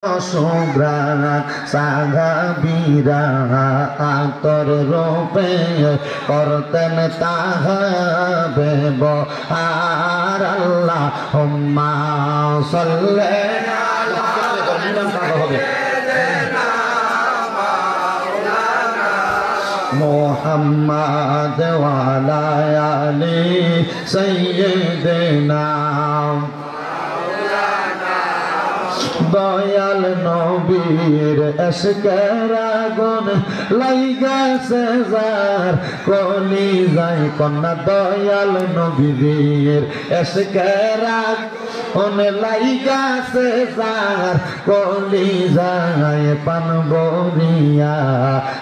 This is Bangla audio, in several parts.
সুগ্রাণ সাহাবীরা আতর রূপে করতেন তাহা ব্যবহার আল্লাহুম্মা সাল্লি মুহাম্মাদ ওয়া আলা আলি সাইয়্যিদিনা দয়াল নবীর এশকের আগুন লাইগাছে যার কলিজায় কন্যা দয়াল নবীর এশকের আগুন লাইগাছে যার কলিজায় পানবরিয়া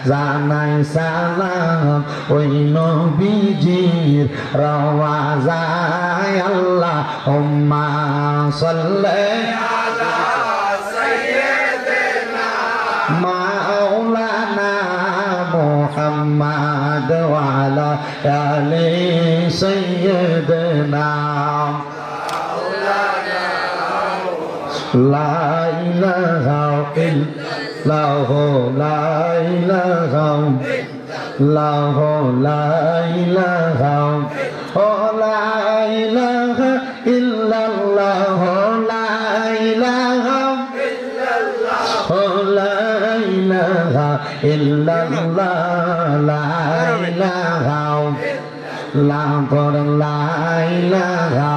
জানাই সালাম ওই নবীজির রওয়াজায় আল্লাহুম্মা সাল্লি মাওলানা মুহাম্মদ ওয়া আলা আলি সাইয়্যিদিনা লা ইলাহা ইল্লাল্লাহ লা ইলাহা ইল্লাল্লাহ লা ইলাহা ও লা ইলাহা ইল্লাল্লাহ লা ইলাহা লা ইলাহা ইল্লাল্লাহ লা ইলাহা লা ইলাহা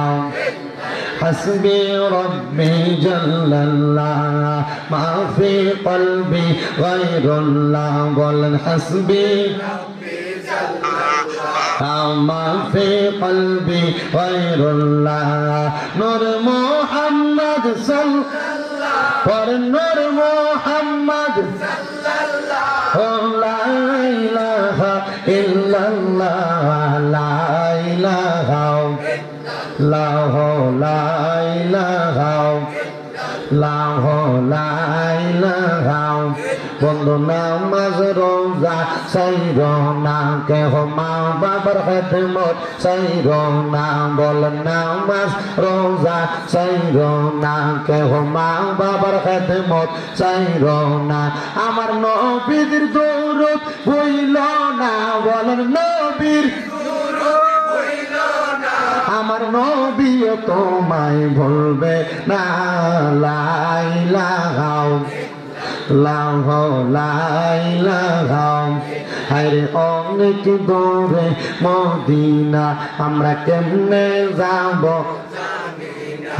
حسبي ربي جل الله ما في قلبي غير الله قل حسبي ربي جل الله ما في قلبي غير الله نور محمد صلى الله نور محمد صلى الله لا إله إلا الله لا إله لا ইলাহা লা ইলাহা বন্ধু নামাজ রোজা সাইরো না কেহ মা বাবার খেদমত সাইরো না বল নামাজ রোজা সাইরো না কেহ মা বাবার খেদমত সাইরো না আমার নবীর দরুদ ভুইল না বলেন নবীর আমার নবী তোমায় ভুলবে না লা ইলাহা লা ইলাহা আরে অনেক দূরে মদিনা আমরা কেমনে যাব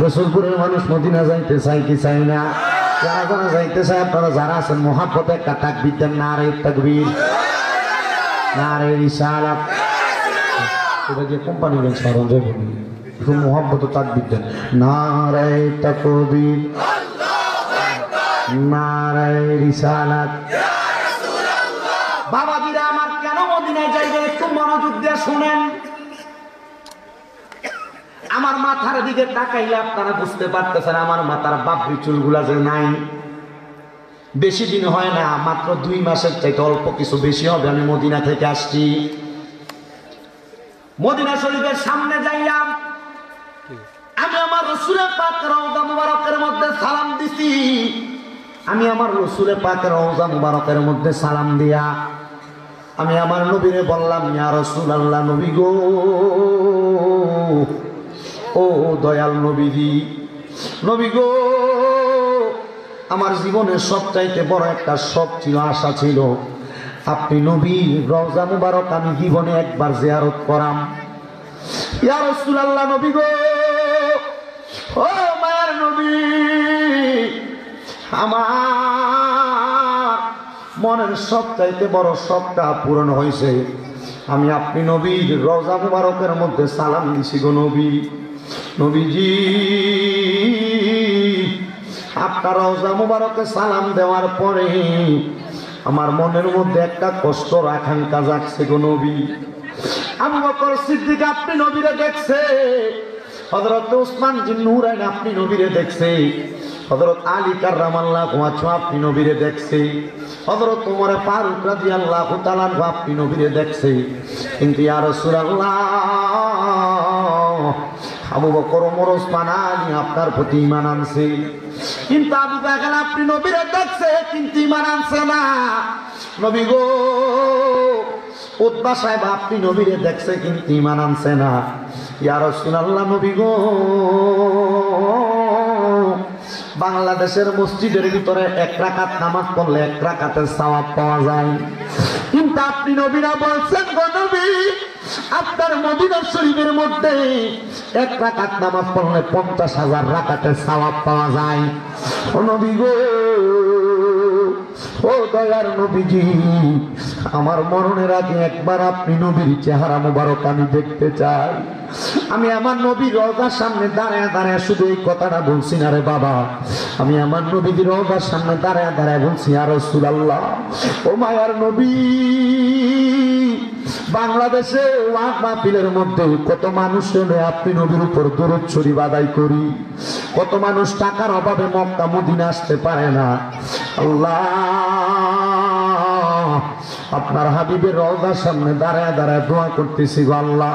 রসুলপুরের মানুষ মদিনা যাইতে চাই কি চাই না যারা যারা যাইতে চায় আপনারা যারা আছেন মহাব্বতে একটা তাকবীর দেন নারে তাকবীর নারে রিসালাত এটা যে কোম্পানির স্মরণ যাবে খুব মোহাম্মত তাকবীর দেন নারে তাকবীর নারে রিসালাত বাবাজিরা আমার কেন মদিনায় যাইবে একটু মনোযোগ দিয়ে শুনেন আমার মাথার দিকে তাকাইলে আপনারা বুঝতে পারতেছেন আমার মাথার বাবরি চুলগুলা যে নাই বেশি দিন হয় না মাত্র 2 মাসের চাইতে অল্প কিছু বেশি হবে আমি মদিনা থেকে আসছি মদিনা শরীফের সামনে যাইলাম আমি আমার রাসূলের পাক রওজা মুবারকের মধ্যে সালাম দিছি আমি আমার রাসূলের পাক রওজা মুবারকের মধ্যে সালাম দিয়া আমি আমার নবীরে বললাম ইয়া রাসূলুল্লাহ নবী গো ও দয়াল নবীজি নবী গো আমার জীবনের সবচাইতে বড় একটা শখ ছিল আশা ছিল আপনি নবী রওজা মুবারক আমি জীবনে একবার জিয়ারত করাম ইয়া রাসূলুল্লাহ নবী গো ও মায়ের নবী আমার মনের সবচাইতে বড় শখটা পূরণ হয়েছে আমি আপনি নবীর রওজা মুবারকের মধ্যে সালাম দিছি গো নবী নবীজি আপনার রওজা মুবারকে সালাম দেওয়ার পরে আমার মনের মধ্যে একটা কষ্ট আকাঙ্ক্ষা জাগছে গো নবী আবু বকর সিদ্দিক আপনি নবীরে দেখছে হযরত ওসমান জিন নূরাইন আপনি নবীরে দেখছে হযরত আলী কাররামাল্লাহু ওয়াজহু আপনি নবীরে দেখছে হযরত ওমর ফারুক রাদিয়াল্লাহু তাআলা আপনি নবীরে দেখছে কিন্তু ইয়া রাসূলুল্লাহ আবু বকর ওমর ওসমান আলী আপনার প্রতি ঈমান আনছে, কিন্তু আবু জাহেল আপনি নবীরে দেখছে কিন্তু ঈমান আনছে না। নবী গো, উতবা সাহেব আপনি নবীরে দেখছে কিন্তু ঈমান আনছে না। ইয়া রাসূলুল্লাহ, নবী গো, বাংলাদেশের মসজিদের ভিতরে 1 রাকাত নামাজ পড়লে 1 রাকাতের সওয়াব পাওয়া যায়, কিন্তু আপনি নবীরা বলছেন গো নবী, আপনার মদিনা শরীফের মধ্যে 1 রাকাত নামাজ পড়লে 50,000 রাকাতের সওয়াব পাওয়া যায়। ও নবী গো, ও দয়ার নবীজি, আমার মরণের আগে একবার আপনি নবীর চেহারা মোবারক আমি দেখতে চাই। আমি আমার নবীর রওজার সামনে দাঁড়ায় দাঁড়ায় শুধু এই কথাটা বলছি না রে বাবা, আমি আমার নবীর রওজার সামনে দাঁড়ায় দাঁড়ায় বলছি, ইয়া রাসূলুল্লাহ, ও মায়ার নবী, বাংলাদেশে ওয়াজ মাহফিলের মধ্যে কত মানুষ হলে আপনি নবীর উপর দরুদ শরীফ আদায় করি, কত মানুষ টাকার অভাবে মক্কা মদিনা আসতে পারে না। আল্লাহ, আপনার হাবিবের রওজার সামনে দাঁড়ায় দাঁড়ায় দোয়া করতেছি গো আল্লাহ,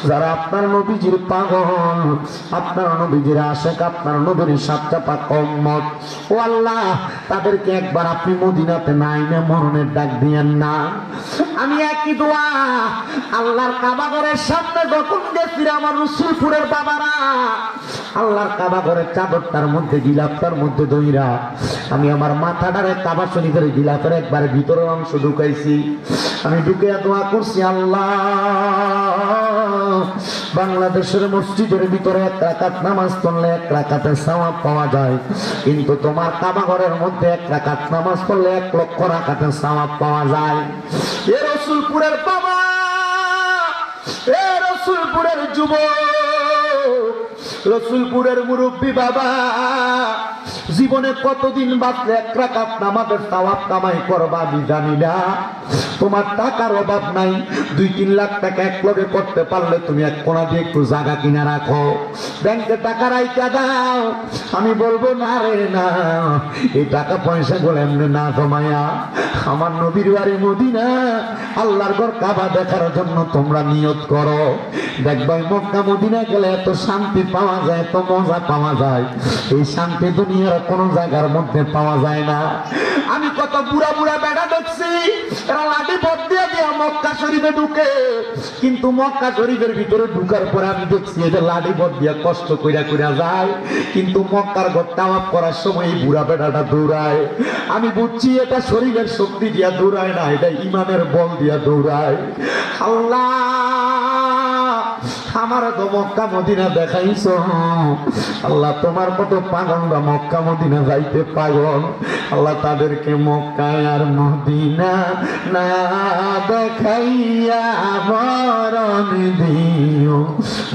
যারা আপনার নবীজির পাগল, আপনার নবীজির আশিক, আপনার নবীর সাতটা পাক উম্মত, ও আল্লাহ, তাদেরকে একবার আপনি মদিনাতে নাইমে মরণের ডাক দিয়েন না। আমি একই দোয়া আল্লাহর কাবা ঘরের সামনে যখন গেছি আমার রসুলপুরের বাবারা, আল্লাহর কাবা ঘরের চাদরটার মধ্যে গিলাফটার মধ্যে দইরা আমি আমার মাথাটারে কাবা শরীফের গিলাফের একবার ভিতরের অংশ ঢুকাইছি, আমি ঢুকে দোয়া করছি, আল্লাহ, বাংলাদেশের মসজিদের ভিতরে 1 রাকাত নামাজ পড়লে 1 রাকাতের সওয়াব পাওয়া যায়, কিন্তু তোমার কাবা ঘরের মধ্যে 1 রাকাত নামাজ পড়লে 1 লক্ষ রাকাতের সওয়াব পাওয়া যায়। এ রসুলপুরের বাবা, এ রসুলপুরের যুবক, রসুলপুরের মুরব্বী বাবা, জীবনে কতদিন বাঁচলে 1 রাকাত নামাজের সওয়াব কামাই করবা আমি জানি না। তোমার টাকার অভাব নাই, 2-3 লাখ টাকা এক লগে করতে পারলে তুমি এক কোণা দিয়ে একটু জায়গা কিনা রাখো, ব্যাংকে টাকা রাইখা দাও। আমি বলবো না রে না, এই টাকা পয়সা গুলো এমনি না জমায়া আমার নবীর বাড়ি মদিনা আল্লাহর ঘর কাবা দেখার জন্য তোমরা নিয়ত করো। দেখবা মক্কা মদিনা গেলে এত শান্তি পাওয়া যায়, এত মজা পাওয়া যায়, এই শান্তি দুনিয়ার কোনো জায়গার মধ্যে পাওয়া যায় না। আমি কত বুড়া বুড়া বেড়া দেখছি, এরা লাঠি পথ দিয়ে দিয়া মক্কা শরীফে ঢুকে, কিন্তু মক্কা শরীফের ভিতরে ঢুকার পরে আমি দেখছি এটা লাঠি পথ দিয়া কষ্ট কইরা কইরা যায়, কিন্তু মক্কার ঘর তাওয়াফ করার সময় এই বুড়া বেড়াটা দৌড়ায়। আমি বুঝছি এটা শরীরের শক্তি দিয়া দৌড়ায় না, এটা ইমানের বল দিয়া দৌড়ায়। আল্লাহ, আমার তো মক্কা মদিনা দেখাইছো, আল্লাহ, তোমার কত পাগলরা মক্কা মদিনা যাইতে পাগল, আল্লাহ, তাদেরকে মক্কা আর মদিনা না দেখাইয়া মরণ দিও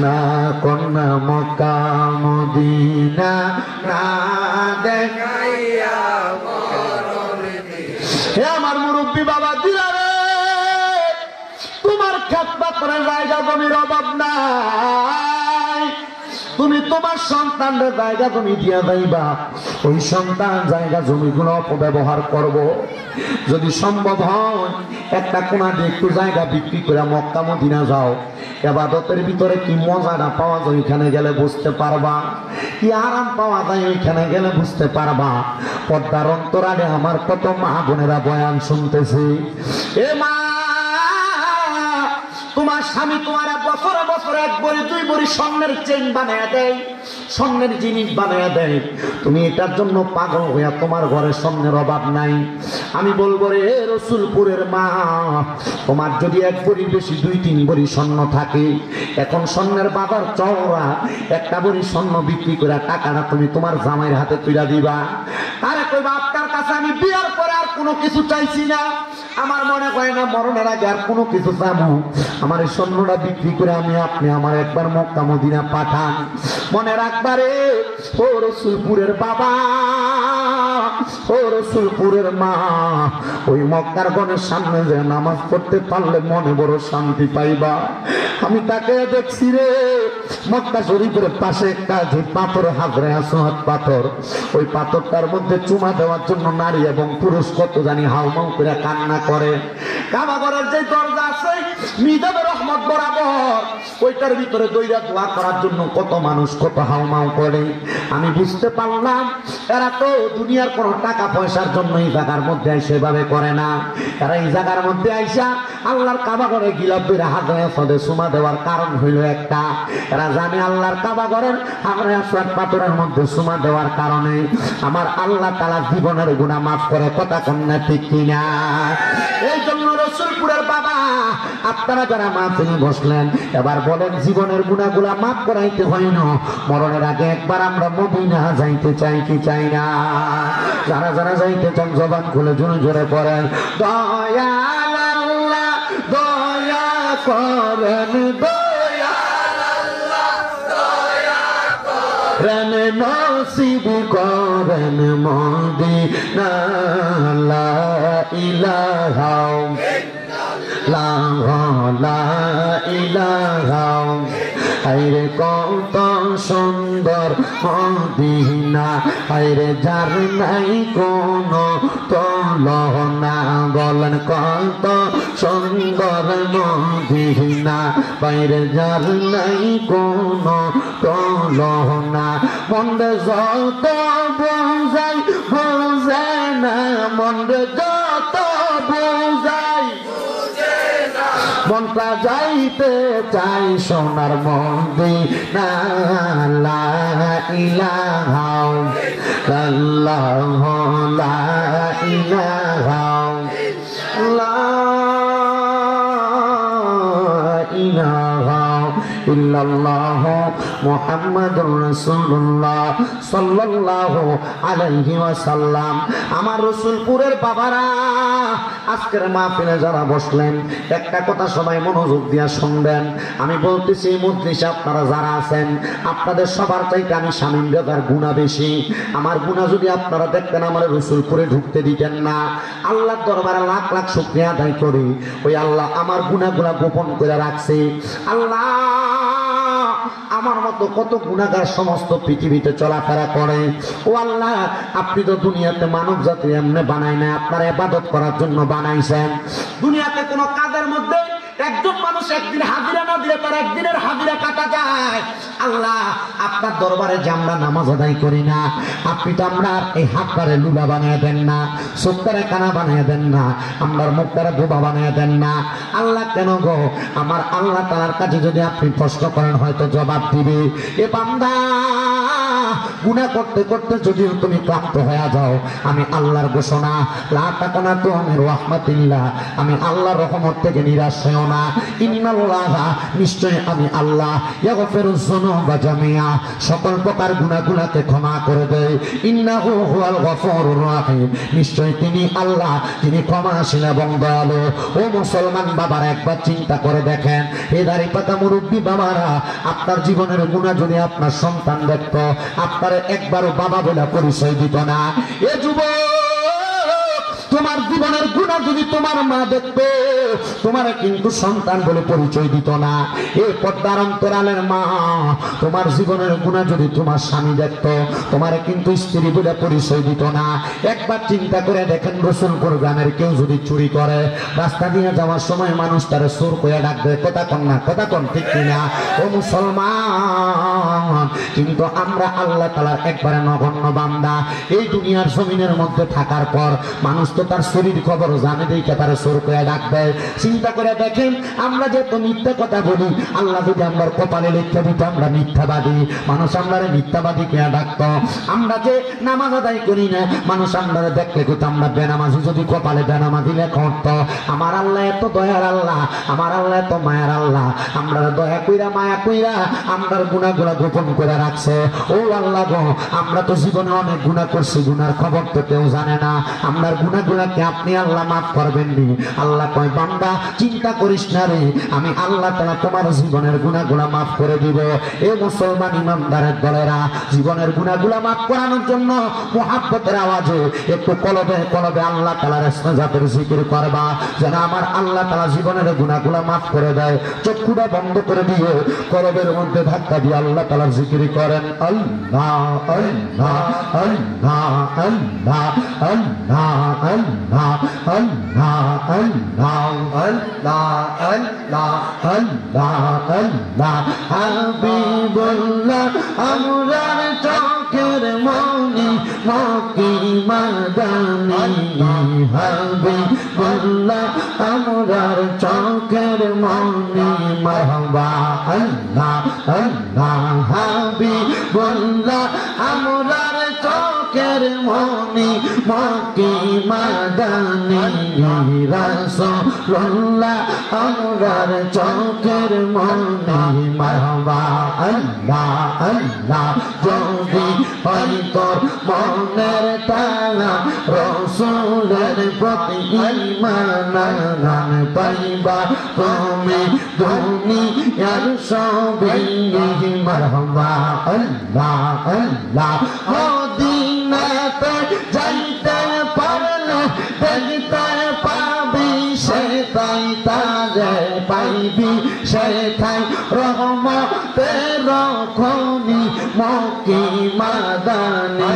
না, কন্যা মক্কা মদিনা না দেখাইয়া মরণ দিও। হে আমার মুরব্বী বাবা দিলা রে, তোমার খেদমতের জায়গা জমির অভাব নাই, তুমি তোমার সন্তানদের জায়গা জমি দিয়া যাইবা, ওই সন্তান জায়গা জমিগুলো অপব্যবহার করব। যদি সম্ভব হয় একটা কোণা দিয়ে একটু জায়গা বিক্রি করে মক্কা মদিনা যাও, ইবাদতের ভিতরে কি মজাটা পাওয়া যায় ওইখানে গেলে বুঝতে পারবা, কি আরাম পাওয়া যায় ওইখানে গেলে বুঝতে পারবা। পর্দার অন্তরালে আমার কত মা বোনেরা বয়ান শুনতেছে, এ মা, তোমার স্বামী তোমার বছরে বছরে 1 ভরি 2 ভরি স্বর্ণের চেইন বানায় দেয়, স্বর্ণের জিনিস বানায় দেয়, তুমি এটার জন্য পাগল হইয়া তোমার ঘরে স্বর্ণের অভাব নাই। আমি বলবো রে রসুলপুরের মা, তোমার যদি 1 ভরির বেশি 2-3 ভরি স্বর্ণ থাকে, এখন স্বর্ণের বাজার চওড়া, 1টা ভরি স্বর্ণ বিক্রি করে টাকাটা তুমি তোমার জামাইয়ের হাতে তুইলা দিবা। আরে কইবা আপনার কাছে আমি বিয়ার পরে আর কোনো কিছু চাইছি না, আমার মনে হয় না মরণের আগে আর কোনো কিছু চাবো, আমার এই স্বর্ণটা বিক্রি করে আপনি আমার একবার মক্কা মদিনা পাঠান। মনে রাখবারে ও রসুলপুরের বাবা, ও রসুলপুরের মা, ওই মক্কার বনের সামনে যে নামাজ পড়তে পারলে মনে বড় শান্তি পাইবা। আমি তাকে দেখছি রে, মক্কা শরীফের পাশে একটা যে পাথর, হাজরে আসওয়াদ পাথর, ওই পাথরটার মধ্যে চুমা দেওয়ার জন্য নারী এবং পুরুষ কত জানি হাউমাউ করে কান্না করে। কাবা ঘরের যে দরজা আছে মিজাবে রহমত বরাবর, ওইটার ভিতরে দইরা দোয়া করার জন্য কত মানুষ কত হাউমাউ করে। আমি বুঝতে পারলাম এরা তো দুনিয়ার কোনো টাকা পয়সার জন্য এই জায়গার মধ্যে সেভাবে করে না। এরা এই জায়গার মধ্যে আইসা আল্লাহর কাবা ঘরে গিলাপ করে হাজরে আসওয়াদে চুমা দেওয়ার কারণ হইল একটা, এরা জানে আল্লাহর কাবা ঘরের হাজরে আসওয়াদ পাথরের মধ্যে চুমা দেওয়ার কারণে আমার আল্লাহ তাআলা জীবনের গুনাহ মাফ করে। কথা কন্যা ঠিক কিনা? এই জন্য রসুলপুরের বাবা, আপনারা যারা মাহফিলে বসলেন, এবার বলেন জীবনের গুনাহগুলা মাফ করাইতে হয় না, মরণের আগে একবার আমরা মদিনা যাইতে চাই কি চাই না? যারা যারা যাইতে চান জবান খুলে জোরে জোরে পড়েন, দয়াল আল্লাহ দয়া করেন, দয়াল আল্লাহ দয়া করেন, নসিব করেন মদিনা, লা ইলাহা লা ইলাহা। আইরে কত সুন্দর মদিনা, আইরে যার নাই কোনো তুলনা, বলেন কত সুন্দর মদিনা, বাইরে যার নাই কোনো তুলনা। মন্দ যত বোঝাই বোঝে না, মন্দ যত বোঝাই মনটা যাইতে চাই সোনার মদিনা, লা ইলাহা ইল্লাল্লাহ, লা ইলাহা ইল্লাল্লাহ মুহাম্মাদুর রাসূলুল্লাহ সাল্লাল্লাহু আলাইহি ওয়াসাল্লাম। আমার রসুলপুরের বাবারা, আজকের মাহফিলে যারা বসলেন, একটা কথা সবাই মনোযোগ দিয়া শুনবেন। আমি বলতেছি মজলিসে আপনারা যারা আছেন, আপনাদের সবার চাইতে আমি শামীম দাদার গুনাহ বেশি। আমার গুনাহ যদি আপনারা দেখতেন, আমার রসুলপুরে ঢুকতে দিতেন না। আল্লাহর দরবারে লাখ লাখ শুকরিয়া আদায় করি, ওই আল্লাহ আমার গুনাহগুলা গোপন করে রাখছে। আল্লাহ আমার মতো কত গুনাহগার সমস্ত পৃথিবীতে চলাফেরা করে। ও আল্লাহ, আপনি তো দুনিয়াতে মানব জাতি এমনি বানাই না, আপনার ইবাদত করার জন্য বানাইছেন। দুনিয়াতে কোনো কাজের মধ্যে একজন মানুষ একদিন হাজিরা না দিলে তার একদিনের হাজিরা কাটা যায়। আল্লাহ, আপনার দরবারে যে আমরা নামাজ আদায় করি না, আপনি তো আমরা এই হাতটারে লুলা বানিয়ে দেন না, চোখটারে কানা বানিয়ে দেন না, আমার মুখটারে বোবা বানিয়ে দেন না। আল্লাহ কেন গো? আমার আল্লাহ তাআলার কাছে যদি আপনি প্রশ্ন করেন হয়তো জবাব দিবে, এ বান্দা গুনাহ করতে করতে যদি তুমি ক্লান্ত হয়ে যাও, আমি আল্লাহর ঘোষণা, লা তাকানাতু মির রাহমাতিল্লাহ, আমি আল্লাহর রহমত থেকে নিরাশ হও না। ইন্নাল্লাহা, নিশ্চয় আমি আল্লাহ, ইয়াগফিরুয যুনুবা জামিআ, সকল প্রকার গুনাহগুলোকে ক্ষমা করে দেয়। ইন্নাহু হুয়াল গফুরুর রহিম, নিশ্চয় তিনি আল্লাহ, তিনি ক্ষমাশীল এবং দয়ালু। ও মুসলমান বাবারা, একবার চিন্তা করে দেখেন, এ দাড়ি পাকা মুরব্বী বাবারা, আপনার জীবনের গুনাহ যদি আপনার সন্তান দেখত, আপনার একবারও বাবা বলে পরিচয় দিত না। এ যুবক, তোমার জীবনের গুনাহ যদি তোমার মা দেখতো, তোমার কিন্তু সন্তান বলে পরিচয় দিত না। এই পর্দার অন্তরালের মা, তোমার জীবনের গুনাহ যদি তোমার স্বামী দেখতো, তোমার কিন্তু স্ত্রী বলে পরিচয় দিত না। একবার চিন্তা করে দেখেন, রসুলপুর গ্রামের কেউ যদি চুরি করে, রাস্তা দিয়ে যাওয়ার সময় মানুষ তারা চোর করে ডাকবে। কথা কন না, কথা কন ঠিক কিনা? ও মুসলমান, কিন্তু আমরা আল্লাহ তাআলার একবারে নগণ্য বান্দা। এই দুনিয়ার জমিনের মধ্যে থাকার পর মানুষ তো তার শরীর খবর জানে, দেখে তারা চোর করে ডাকবে। চিন্তা করে দেখেন, আমরা যে তো মিথ্যা কথা বলি, আল্লাহ যদি আমার কপালে লিখতে দিত আমরা মিথ্যাবাদী, মানুষ আমরা মিথ্যাবাদী কে ডাকত। আমরা যে নামাজ আদায় করি না, মানুষ আমরা দেখলে কিন্তু আমরা বেনামাজি, যদি কপালে বেনামাজি লেখা হতো। আমার আল্লাহ এত দয়ার আল্লাহ, আমার আল্লাহ এত মায়ার আল্লাহ, আমরা দয়া কইরা মায়া কইরা আমরা গুনাহগুলা গোপন করে রাখছে। ও আল্লাহ গো, আমরা তো জীবনে অনেক গুনাহ করছি, গুনার খবর তো কেউ জানে না। আমরা গুনাহগুলা গুনাহকে আপনি আল্লাহ মাফ করবেন নি। আল্লাহ কয় বান্দা চিন্তা করিস না রে, আমি আল্লাহ তাআলা তোমার জীবনের গুনাহগুলো মাফ করে দিব। এ মুসলমান ইমানদারের দলেরা, জীবনের গুনাহগুলো মাফ করানোর জন্য মুহাব্বতের আওয়াজে একটু কলবে কলবে আল্লাহ তাআলার ইসতিগফারের জিকির করবা, যেন আমার আল্লাহ তাআলা জীবনের গুনাহগুলো মাফ করে দেয়। চক্ষুটা বন্ধ করে দিয়ে কলবের মধ্যে ধাক্কা দিয়ে আল্লাহ তাআলার জিকির করেন। আল্লাহ আল্লাহ আল্লাহ আল্লাহ আল্লাহ আল্লাহ আল্লাহ আল্লাহ আল্লাহ আল্লাহ আল্লাহ আল্লাহ হাবিবুল্লাহ আমরার চোখের মনি মক্কি মাদানি হাবিবুল্লাহ আমরার চোখের মনি মারহাবা আল্লাহ আল্লাহ হাবিবুল্লাহ আমরার চোখের মনি মক্কি মাদানি রাসূলুল্লাহ আমরার চোখের মনি মারহাবা আল্লাহ আল্লাহ যদি হয়তো মনের তালা রাসূলের প্রতি ঈমান পাইবা তুমি দুনিয়ার সবই মারহাবা আল্লাহ আল্লাহ মদিনাতে যাইতে পারলে দেখতে পাবি সেটাই তারে পাইবি সেটাই রহমতের খনি মক্কি মাদানি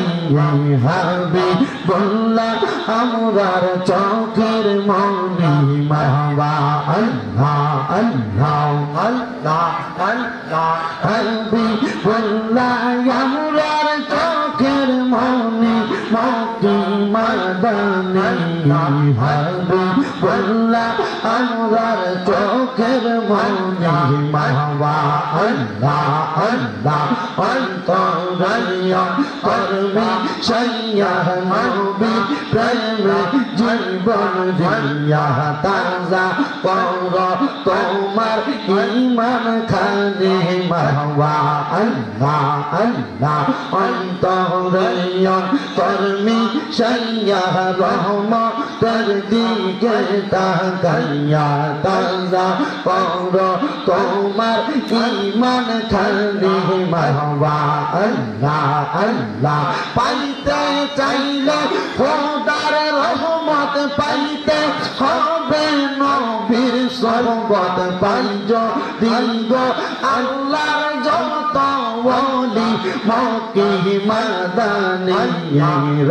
হাবিবুল্লাহ আমরার চোখের মনি মারহাবা আল্লাহ আল্লাহ আল্লাহ আল্লাহ হাবিবুল্লাহ আমরার চোখের মনি মক্কি মাদানি হাবিবুল্লাহ আমরার চোখের মনি মারহাবা আল্লাহ আল্লাহ অন্তরাইয়া করবি সাইয়া নবী প্রেমে জীবন দিয়া তাজা কর তোমার ঈমান খানে মারহাবা আল্লাহ আল্লাহ অন্তরাইয়া করবি সাইয়া রহমতের দিকে তাকাইয়া তাজা কর তোমার ঈমান খানে মারহাবা আল্লাহ আল্লাহ পাইতে চাইলে খোদার রহমত পাইতে হবে নবীর সরবত পাইজ দিব আল্লাহর যত ওলি মক্কি মাদানি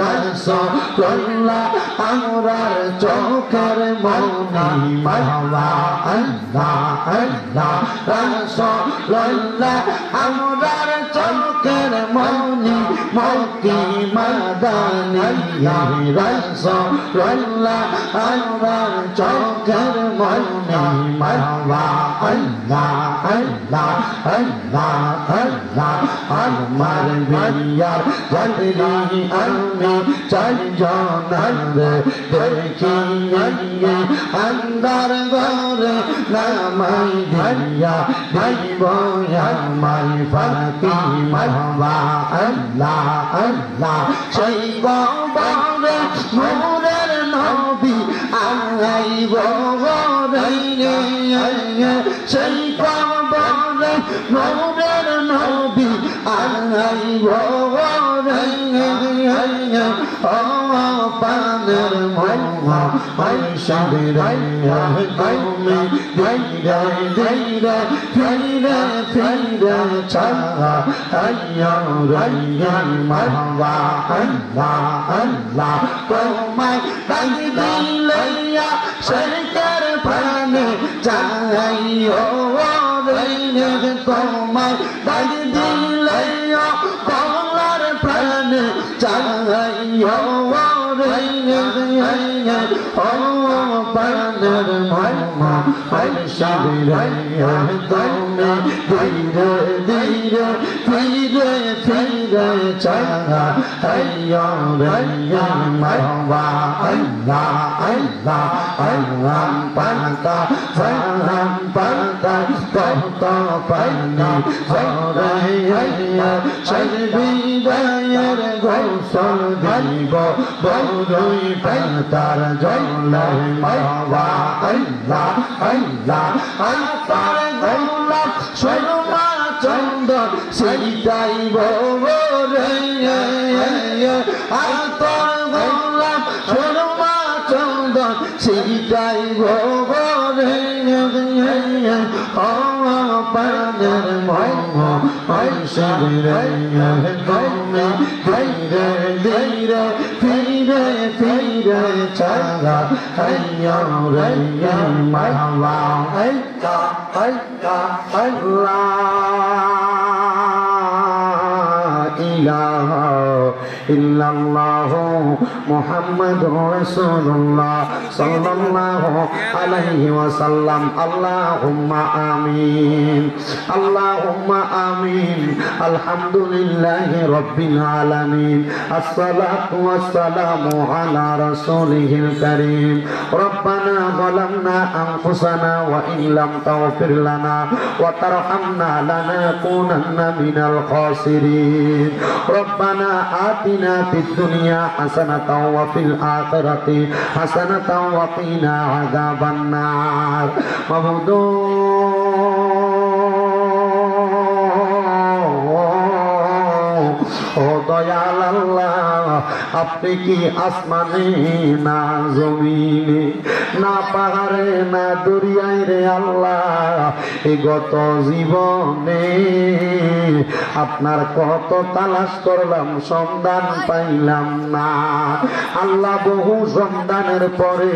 রাসূলুল্লাহ আমরার চোখের মনি মারহাবা আল্লাহ আল্লাহ রাসূলুল্লাহ আমরার চোখের মনি মক্কি মাদানি রাসূলুল্লাহ আমরার চোখের মনি মারহাবা আল্লাহ আল্লাহ আল্লাহ আল্লাহ আমার বিয়ার জলদি আমি চারজনের দেখি আন্দার ঘরে নামাই দিয়া দিব আমায় ফাঁকি মারহাবা আল্লাহ আল্লাহ সেই গবরে নূরের নবী আইব রে সেই গবরে নূরের নবী আইব রে ও পানের মোয়া আইসারে তুমি ধীরে ধীরে ফিরে ফিরে ছাড়া আইয়া রাইয়া মারহাবা আল্লাহ আল্লাহ তোমায় ডাকি দিলাইয়া শেখের প্রাণে চাইও রে তোমায় ডাকি দিলাইয়া বলার প্রাণে চাইও রে ও পানের মোয়া আইসারে তুমি তুমি ধীরে ধীরে ফিরে ফিরে চাহা হাইয়া রাইয়া মারওয়া আল্লাহ আল্লাহ আল্লাহ পাকা সালাম পাকা কত পানি হরাইয়া সর্বিদায়ের গোসল দিব বড়ই পাতার জলে মারওয়া আল্লাহ আল্লাহ আল্লাহ গোলাপ শর্মা চন্দন সেইটাই বরে আতর গোলাপ শর্মা চন্দন সেইটাই বরে পানের মঙ্গ ঐশ্বরে তুমি ধীরে ধীরে ফিরে ফিরে চাগা হাইয়া রাইয়া মাওলা আল্লাহ আল্লাহ আল্লাহ ইলাহা ইল্লাল্লাহ মুহাম্মাদুর রাসূলুল্লাহ সাল্লাল্লাহু আলাইহি ওয়াসাল্লাম আল্লাহুম্মা আমিন আল্লাহুম্মা আমিন আলহামদুলিল্লাহি রাব্বিল আলামিন আসসালাতু ওয়াসসালামু আলা রাসূলিহিল কারীম রব্বানা যালামনা আনফুসানা ওয়া ইন লাম তাগফির লানা ওয়া তারহামনা লানাকুনান্না মিনাল খাসিরিন রব্বানা আতিনা ফিদ দুনিয়া হাসানাতাও ওয়া ফিল আখিরাতি হাসানাতাও ওয়া কিনা আযাবান নার মাবুদ ও দয়াল আল্লাহ আপনি কি আসমানে না জমিনে না পাহাড়ে না দরিয়ায় রে আল্লাহ এই গত জীবনে আপনার কত তালাশ করলাম সন্ধান পাইলাম না আল্লাহ বহু সন্ধানের পরে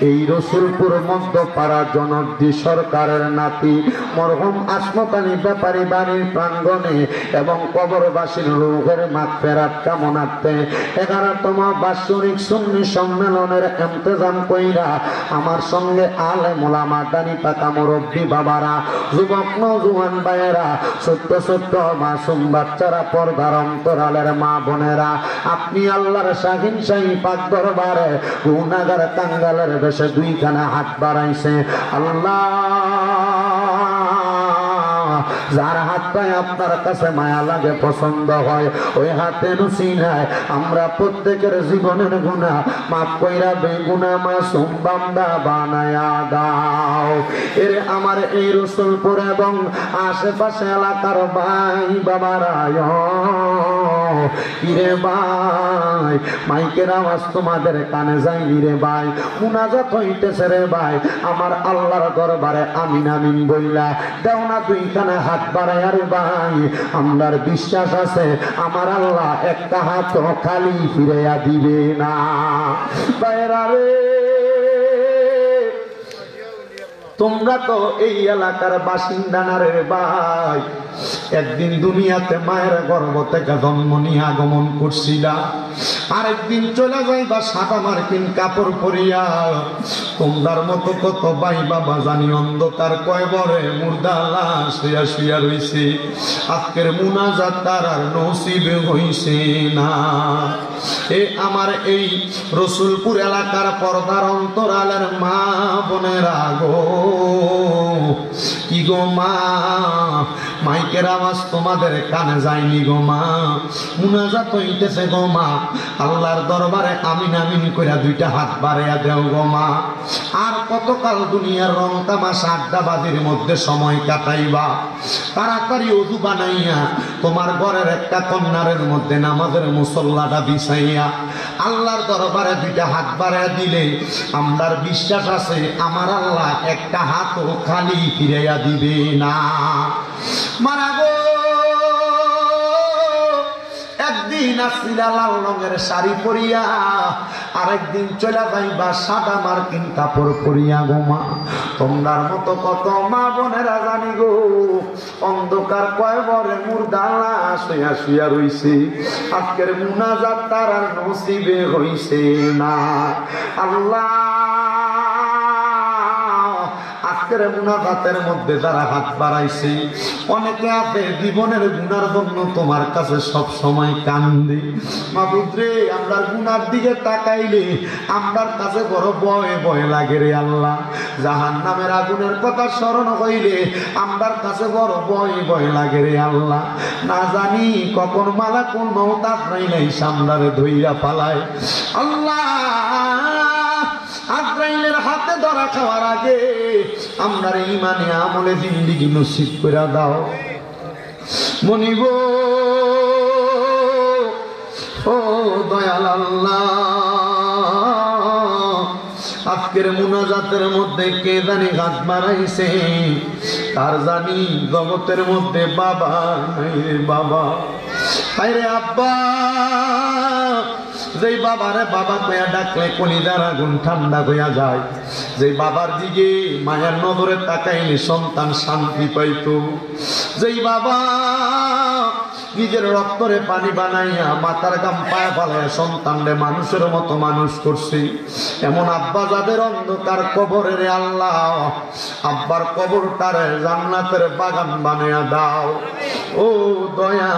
এই রসুলপুর মধ্যপাড়া জনদ্দি সরকারের নাতি মরহুম আসমত আলী ব্যাপারী বাড়ির প্রাঙ্গণে এবং কবরবাসীর রোগের মাগফিরাত কামনার্থে 11তম বাৎসরিক সুন্নি সম্মেলনের ইন্তেজাম কইরা আমার সঙ্গে আলেম ওলামা দানি পাকা মুরব্বী বাবারা যুবক নওজোয়ান ভাইয়েরা ছোট্ট ছোট্ট মাসুম বাচ্চারা পর্দার অন্তরালের মা বোনেরা আপনি আল্লাহর শাহিন শাহী পাক দরবারে গুনাহগার কাঙ্গালের বেশে দুইখানা হাত বাড়াইছে আল্লাহ যার হাত পায় আপনার কাছে মায়া লাগে পছন্দ হয় ওই হাতে নুসিলায় আমরা প্রত্যেকের জীবনের গুনাহ মাফ কইরা বেগুনাহ মাসুম বান্দা বানায়া দাও এর আমার এই রসুলপুর এবং আশেপাশে এলাকার ভাই বাবারা ইরে ভাই মাইকের আওয়াজ তোমাদের কানে যায়নি রে ভাই মুনাজাত হইতেছে রে ভাই আমার আল্লাহর দরবারে আমিন আমিন বইলা দেও না দুইখানা হাত বাড়ায় রে ভাই আমার বিশ্বাস আছে আমার আল্লাহ একটা হাত খালি ফিরাইয়া দিবে না ভাইরা রে তোমরা তো এই এলাকার বাসিন্দা না রে ভাই একদিন দুনিয়াতে মায়ের গর্ভ থেকে জন্ম নিয়ে আগমন করছিলা আরেকদিন চলে যাইবা সাদা মার্কিন কাপড় পরিয়া তোমরার মতো কত ভাই বাবা জানি অন্ধকার কয়বরে মুর্দা লাশ শুয়া শুয়া রইছে আজকের মুনাজাত তার আর নসিবে হইছে না এ আমার এই রসুলপুর এলাকার পর্দার অন্তরালের মা বোনেরা গো কি গো মা মাইকের আওয়াজ তোমাদের কানে যায়নি গো মা মুনাজাত হইতেছে গো মা আল্লাহর দরবারে আমিন আমিন কইরা দুইটা হাত বাড়াইয়া দেও গো মা আর কতকাল দুনিয়ার রং তামাশা আড্ডাবাজির মধ্যে সময় কাটাইবা তাড়াতাড়ি ওযু বানাইয়া তোমার ঘরের একটা কন্যারের মধ্যে নামাজের মুসল্লাটা বিছাইয়া আল্লাহর দরবারে দুইটা হাত বাড়াইয়া দিলে আমরার বিশ্বাস আছে আমার আল্লাহ একটা হাতও খালি ফিরাইয়া দিবে না মারা গো একদিন আসিলা লাল রঙের শাড়ি পরিয়া আরেকদিন চলে যাইবা সাদা মার্কিন কাপড় পরিয়া গো মা তোমরার মতো কত মা বোনেরা জানি গো অন্ধকার কয়বরে মুর্দা লাশ শুয়া শুয়া রইছে আজকের মুনাজাত তার আর নসিবে হইছে না আল্লাহ আজকের মুনাজাতের মধ্যে যারা হাত বাড়াইছে, অনেকে আছে জীবনের গুনার জন্য তোমার কাছে সব সময় কান্দি। মাবুদ রে, আমরা গুনার দিকে তাকাইলে আমরার কাছে বড় ভয় ভয় লাগে রে আল্লাহ। জাহান্নামের আগুনের কথা স্মরণ হইলে আমরার কাছে বড় ভয় ভয় লাগে রে আল্লাহ। না জানি কখন মালাকুল মউত আজরাইল সামলারে ধইরা পালায়। আল্লাহ, আজরাইলের হাতে ধরা খাওয়ার আগে আমরার ইমানে আমলে জিন্দেগি নসিব করে দাও। মনিব ও দয়াল আল্লাহ, আজকের মুনাজাতের মধ্যে কে জানি হাত বাড়াইছে, তার জানি জগতের মধ্যে বাবা নাই রে বাবা। আরে আব্বা, যেই বাবারে বাবা কইয়া ডাকলে কলিজার আগুন ঠান্ডা হইয়া যায়, যেই বাবার দিকে মায়ের নজরে তাকাইলে সন্তান শান্তি পাইত, যেই বাবা নিজের রক্তরে পানি বানাইয়া মাথার গাম পায়া ফালাইয়া সন্তানরে মানুষের মতো মানুষ করছে, এমন আব্বা যাদের অন্ধকার কবরে রে আল্লাহ, আব্বার কবরটারে জান্নাতের বাগান বানাইয়া দাও। ও দয়া,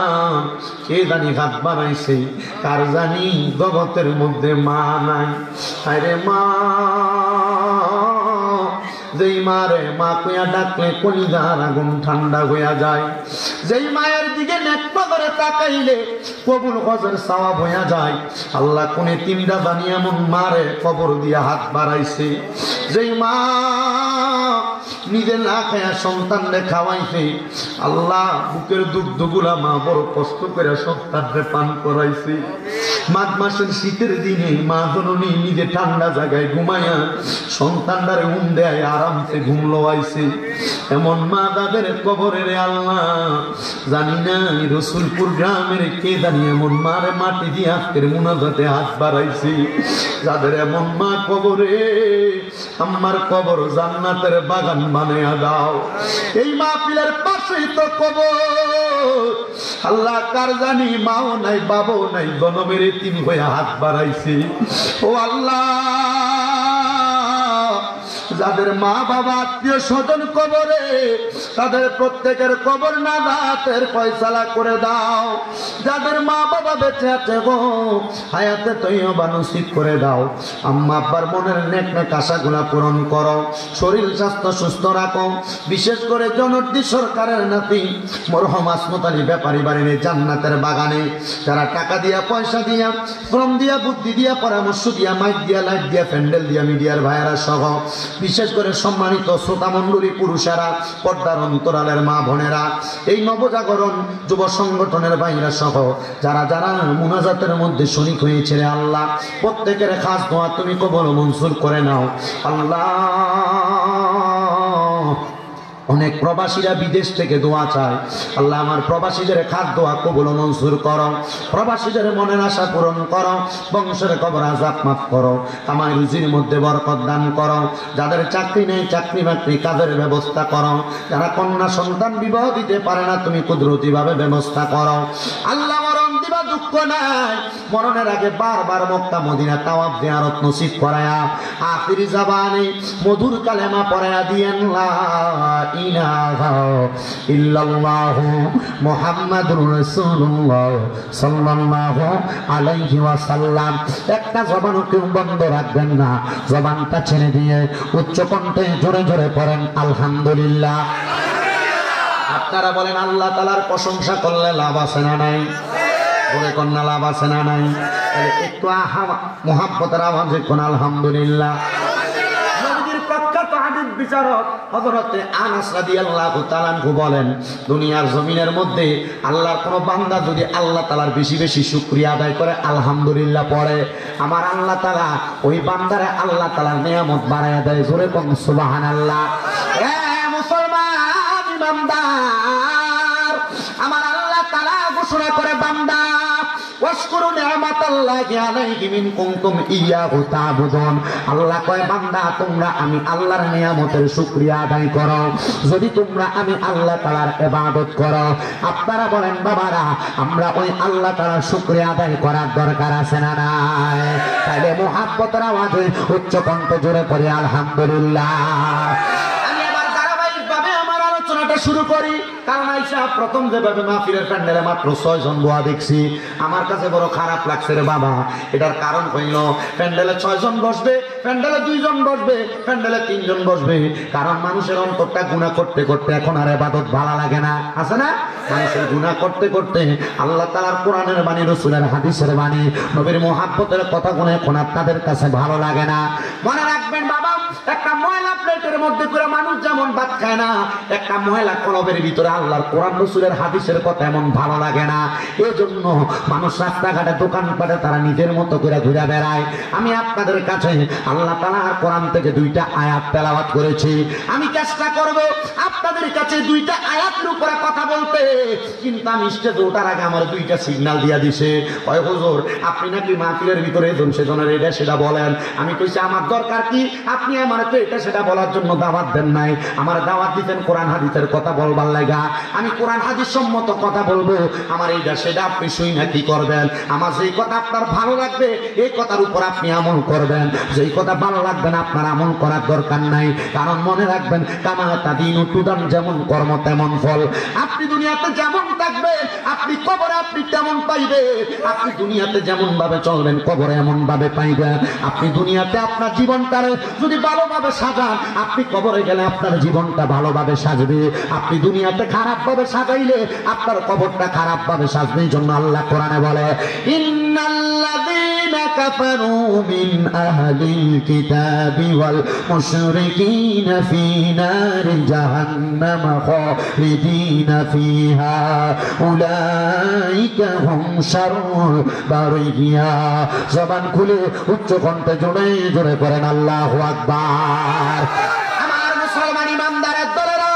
কে জানি হাত বানাইছে, কার জানি জগতের মধ্যে মা নাই। আরে মা, যেই মারে মা কইয়া ডাকলে কলিজার আগুন ঠান্ডা হইয়া যায়, যেই মায়ের দিকে নেকটা করে তাকাইলে কবুল হজের সওয়াব হইয়া যায়। আল্লাহ কোনে তিনটা জানি এমন মারে কবর দিয়া হাত বাড়াইছে, যেই মা নিজে না খায়া সন্তানরে খাওয়াইছে। আল্লাহ, বুকের দুগ্ধগুলা মা বড় কষ্ট করে সন্তানরে পান করাইছে। মাঘ মাসের শীতের দিনে মা জননী নিজে ঠান্ডা জায়গায় ঘুমাইয়া সন্তানটারে ঘুম দেয়, আরামসে ঘুম লোয়াইছে। এমন মা তাদের কবরে রে আল্লাহ, জানি না রসুলপুর গ্রামের কে জানি এমন মারে মাটি দিয়ে আজকের মুনাজাতে হাত বাড়াইছে, যাদের এমন মা কবরে, আমার কবর জান্নাতের বাগান বানাইয়া দাও। এই মাহফিলের পাশেই তো কবর। আল্লাহ, কার জানি মাও নাই বাবাও নাই, জনমের এতিম হয়ে হাত বাড়াইছে। ও আল্লাহ, যাদের মা বাবা আত্মীয় স্বজন কবরে, তাদের প্রত্যেকের কবর নাজাতের ফয়সালা করে দাও। যাদের মা বাবা বেঁচে আছে গো, হায়াতে তৈয়বা নসিব করে দাও। আম্মা আব্বার মনের নেক নেক আশাগুলা পূরণ করো, শরীর স্বাস্থ্য সুস্থ রাখো। বিশেষ করে জনর্দি সরকারের নাতি মরহম আসমত আলী ব্যাপারী বাড়ির জান্নাতের বাগানে যারা টাকা দিয়া, পয়সা দিয়া, শ্রম দিয়া, বুদ্ধি দিয়া, পরামর্শ দিয়া, মাইক দিয়া, লাইট দিয়া, প্যান্ডেল দিয়া, মিডিয়ার ভাইয়েরা সহ বিশেষ করে সম্মানিত শ্রোতা মণ্ডলী, পুরুষেরা, পর্দার অন্তরালের মা বোনেরা, এই নবজাগরণ যুব সংগঠনের ভাইরা সহ যারা যারা মুনাজাতের মধ্যে শরীক হয়েছে রে আল্লাহ, প্রত্যেকের খাস দোয়া তুমি কবুল মঞ্জুর করে নাও। আল্লাহ, অনেক প্রবাসীরা বিদেশ থেকে দোয়া চায়, আল্লাহ আমার প্রবাসীদের খাস দোয়া কবুল মঞ্জুর করো, প্রবাসীদের মনের আশা পূরণ করো, বংশের কবর আযাব মাফ করো, কামাই রুজির মধ্যে বরকত দান করো। যাদের চাকরি নেই, চাকরি বাকরি কাজের ব্যবস্থা করো। যারা কন্যা সন্তান বিবাহ দিতে পারে না, তুমি কুদরতি ভাবে ব্যবস্থা করো। আল্লাহ, মরণ দিবা দুঃখ নাই, মরণের আগে বারবার মক্কা মদিনা তাওয়াফ জিয়ারত নসিব করায়া আখিরি জাবানে মধুর কালেমা পড়ায়া দিয়েন, লা ইলাহা ইল্লাল্লাহু মুহাম্মাদুর রাসূলুল্লাহ সাল্লাল্লাহু আলাইহি ওয়াসাল্লাম। একটা জবানও কেউ বন্ধ রাখবেন না, জবানটা ছেড়ে দিয়ে উচ্চ কণ্ঠে জোরে জোরে পড়েন আলহামদুলিল্লাহ। আপনারা বলেন আল্লাহ তাআলার প্রশংসা করলে লাভ আছে না নাই? বলে কন্যা লাভ আছে না নাই? একটু মুহাব্বতের আওয়াজে কোন আলহামদুলিল্লাহ। বিচারক হযরতে আনাস রাদিয়াল্লাহু তাআলা আনহু বলেন, দুনিয়ার জমিনের মধ্যে আল্লাহর কোন বান্দা যদি আল্লাহ তাআলার বেশি বেশি শুকরিয়া আদায় করে, আলহামদুলিল্লাহ পড়ে, আমার আল্লাহ তাআলা ওই বান্দারে আল্লাহ তাআলার নিয়ামত বাড়ায়া দেয়। জোরে কোন সুবহানাল্লাহ। এ মুসলমান ইমানদার, আমার আল্লাহ তাআলা ঘোষণা করে, বান্দা ওয়াশকুরু নি'মাতাল্লাহি আলাইকুম ইন কুনতুম ইয়্যাহু তা'বুদুন। আল্লাহ কয়, বান্দা তোমরা আমি আল্লাহর নিয়ামতের শুকরিয়া আদায় করো যদি তোমরা আমি আল্লাহ তাআলার ইবাদত করো। আপনারা বলেন বাবারা, আমরা ওই আল্লাহ তাআলার শুকরিয়া আদায় করার দরকার আছে না নাই? তাহলে মুহাব্বতের আওয়াজে উচ্চ কণ্ঠে জোরে পড়ে আলহামদুলিল্লাহ। আমি এবার বয়ানটা শুরু করি। কারণ আইসা প্রথম যেভাবে মাহফিলের প্যান্ডেলে মাত্র 6 জন বোয়া দেখছি, আমার কাছে বড় খারাপ লাগছে রে বাবা। এটার কারণ হইল প্যান্ডেলে 6 জন বসবে, প্যান্ডেলে 2 জন বসবে, প্যান্ডেলে 3 জন বসবে। কারণ মানুষের অন্তরটা গুনাহ করতে করতে এখন আর ইবাদত ভালো লাগে না, আছে না? মানুষের গুনাহ করতে করতে আল্লাহ তাআলার কোরআনের বাণী, রাসূলের হাদিসের বাণী, নবীর মুহাব্বতের কথা গুনে এখন আপনাদের কাছে ভালো লাগে না। মনে রাখবেন বাবা, একটা ময়লা প্লেটের মধ্যে করে মানুষ যেমন ভাত খায় না, একটা ময়লা কলবের ভিতরে আল্লাহর কোরআন রাসূলের হাদিসের কথা এমন ভালো লাগে না। এজন্য মানুষ রাস্তাঘাটে দোকানপাটে তারা নিজের মতো করে ঘুরে বেড়ায়। আমি আপনাদের কাছে আল্লাহ তাআলার কোরআন থেকে 2টা আয়াত তেলাওয়াত করেছি। আমি চেষ্টা করব আপনাদের কাছে 2টা আয়াতের উপরে কথা বলতে, কিন্তু আমি স্টেজে ওঠার আগে আমার 2টা সিগন্যাল দিয়া দিছে। ওই হুজুর, আপনি নাকি মাহফিলের ভিতরে সেজনের এটা সেটা বলেন। আমি কইছি আমার দরকার কি? আপনি আমার তো এটা সেটা বলার জন্য দাওয়াত দেন নাই, আমার দাওয়াত দিতেন কোরআন হাদিসের কথা বলবার লাগা। আমি কোরআন হাদিস সম্মত কথা বলবো, আমার এইটা সেটা আপনি শুই না কি করবেন। আমার যেই কথা আপনার ভালো লাগবে এই কথার উপর আপনি আমল করবেন, যেই কথা ভালো লাগবে না আপনার আমল করার দরকার নাই। কারণ মনে রাখবেন, কামা তাদিনু তুদান, যেমন কর্ম তেমন ফল। আপনি দুনিয়াতে যেমন থাকবেন আপনি কবরে আপনি তেমন পাইবেন। আপনি দুনিয়াতে যেমন ভাবে চলবেন কবরে এমন ভাবে পাইবেন। আপনি দুনিয়াতে আপনার জীবনটারে যদি ভালোভাবে সাজান, আপনি কবরে গেলে আপনার জীবনটা ভালোভাবে সাজবে। আপনি দুনিয়াতে খারাপ ভাবে সাজাইলে আপনার কবরটা খারাপ ভাবে সাজবে। এই জন্য আল্লাহ কোরআনে বলে, ইন্নাল্লাযীনা কাফারু মিন আহলিল কিতাবি ওয়াল মুশরিকিনা ফী নারি জাহান্নাম খালিদিনা ফীহা উলাইকা হুম শাররুল বারিয়া। জবান খুলে উচ্চ কণ্ঠে জোরে জোরে করেন আল্লাহু আকবার। আমার মুসলমান ইমানদারের দলেরা,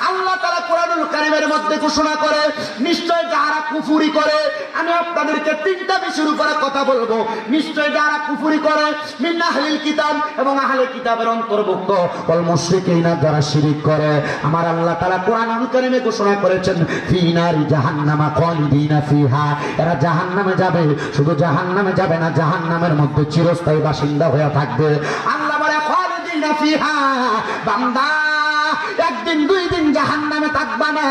আল্লাহ তাআলা কোরআনুল কারীমের মধ্যে ঘোষণা করে, নিশ্চয় যারা কুফরি করে, আমি আপনাদেরকে 3টা বিষয়ের উপরে কথা বলবো। নিশ্চয় যারা কুফরি করে, মিন আহলিল কিতাব, এবং আহলে কিতাবের অন্তর্ভুক্ত, ওয়াল মুশরিকিনা, যারা শিরক করে। আমার আল্লাহ তাআলা কোরআনুল কারীমে ঘোষণা করেছেন, ফী নারি জাহান্নামা খালিদিনা ফীহা, এরা জাহান্নামে যাবে। শুধু জাহান্নামে যাবে না, জাহান্নামের মধ্যে চিরস্থায়ী বাসিন্দা হয়ে থাকবে। আল্লাহ বলে খালিদিনা ফীহা, বান্দা একদিন 2 দিন জাহান্নামে থাকবা না,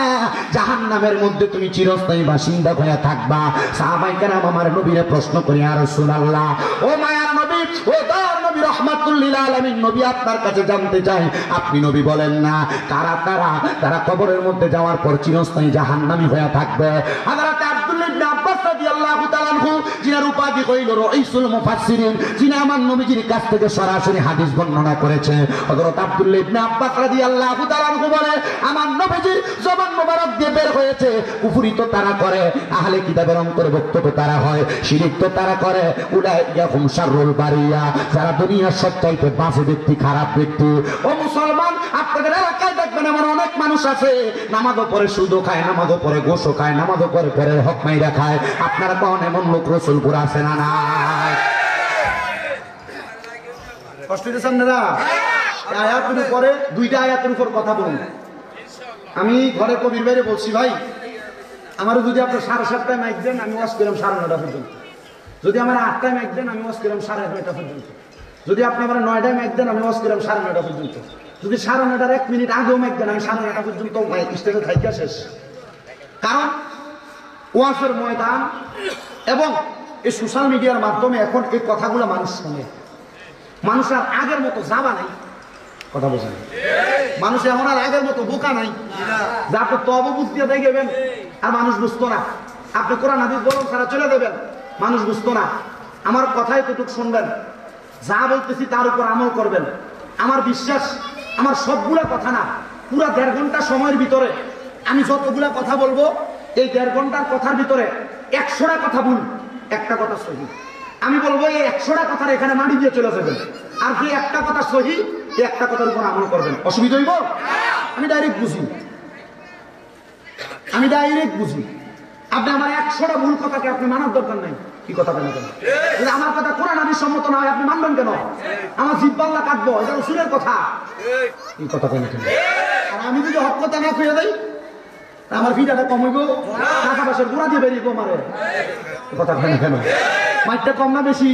জাহান্নামের মধ্যে তুমি চিরস্থায়ী বাসিন্দা হয়ে থাকবা। সাহাবায়ে কেরাম আমার নবীরে প্রশ্ন করে, ইয়া রাসূলুল্লাহ, ও মায়ার নবী, ও দয়ার নবী, রাহমাতুল লিল আলামিন নবী, আপনার কাছে জানতে চাই, আপনি নবী বলেন না কারা তারা তারা কবরের মধ্যে যাওয়ার পর চিরস্থায়ী জাহান্নামী হয়ে থাকবে। হযরত আব্দুল্লাহ ইবনে আব্বাস রাদিয়াল্লাহু তাআলা আনহু, যিনার উপাধি হইল রাইসুল মুফাসসিরিন, যিনি আমার নবীজির কাছ থেকে সরাসরি হাদিস বর্ণনা করেছে, হযরত আব্দুল্লাহ ইবনে আব্বাস রাদিয়াল্লাহু তাআলা আনহু বলে, আমার নবীজির জবান মোবারক দিয়ে বের হয়েছে, কুফরি তো তারা করে, আহলে কিতাবের অন্তর্ভুক্ত তো তারা হয়, শিরক তো তারা করে, উলাইকা হুম শাররুল বারিয়া, যারা দুনিয়ার সবচাইতে বাজে ব্যক্তি, খারাপ ব্যক্তি। ও মুসলমান, আপনাদের এলাকায় দেখবেন এমন অনেক মানুষ আছে, নামাজও পড়ে, সুদও খায়, নামাজও পড়ে, গোশও খায়, নামাজও পড়ে পরে হক মাইরা খায়। আপনারা কোন এমন লোক রাসূলপুর আছে না? না কষ্ট দিয়েছেন না? আয়াতের উপরে 2টা আয়াতের উপর কথা বলুন। আমি ঘরে কবির বাইরে বলছি, ভাই আমারও যদি আপনার 7:30টায় মাইক দেন, আমি ওয়াজ করলাম 9:30 পর্যন্ত। যদি আমার 8টায় মাইক দেন, আমি ওয়াজ করলাম 9:30 পর্যন্ত। যদি আপনি আমার 9টায় মাইক দেন, আমি ওয়াজ করলাম 9:30 পর্যন্ত। যদি 9:30-এর 1 মিনিট আগেও মাইক দেন, আমি 9:30 পর্যন্ত মাইক স্টেজে থাইকা শেষ। কারণ ওয়াজের ময়দান এবং এই সোশ্যাল মিডিয়ার মাধ্যমে এখন এই কথাগুলো মানুষ শোনে। মানুষ আর আগের মতো যাবা নাই, কথা বোঝেন, মানুষ এখন আর আগের মতো বোকা নাই, যা আপনি তব বুঝতে দেখবেন আর মানুষ বুঝতো না। আপনি কোরআন হাদিস বলুন, সারা চলে দেবেন, মানুষ বুঝতো না। আমার কথাই কতটুক শুনবেন, যা বলতেছি তার উপর আমল করবেন। আমার বিশ্বাস, আমার সবগুলা কথা না, পুরা 1.5 ঘন্টা সময়ের ভিতরে আমি যতগুলা কথা বলবো, এই 1.5 ঘন্টার কথার ভিতরে 100টা কথা ভুল, একটা কথা সহি। আমি বলবো এই 100টা কথার এখানে মাটি দিয়ে চলে যাবেন, আর যে একটা কথা সহি, এই একটা কথার উপর আমল করবেন। অসুবিধা হইব? আমি ডাইরেক্ট বুঝি, আমি ডাইরেক্ট বুঝি। আপনি আমার 100টা ভুল কথাকে আপনি মানার দরকার নাই। কি কথা কেন? কেন আমার কথা কোরআন হাদিস সম্মত না হয় আপনি মানবেন কেন? আমার জিভ পাল্লা কাটবো, এটা রাসূলের কথা। এই কথা কেন? আর আমি যদি হক কথা না খুঁজে দেই, আমার ভিড়াটা কম হইব, টাকা পয়সার গোড়া দিয়ে বেরিয়ে মারে। কথা কেন? মাইকটা কম না বেশি?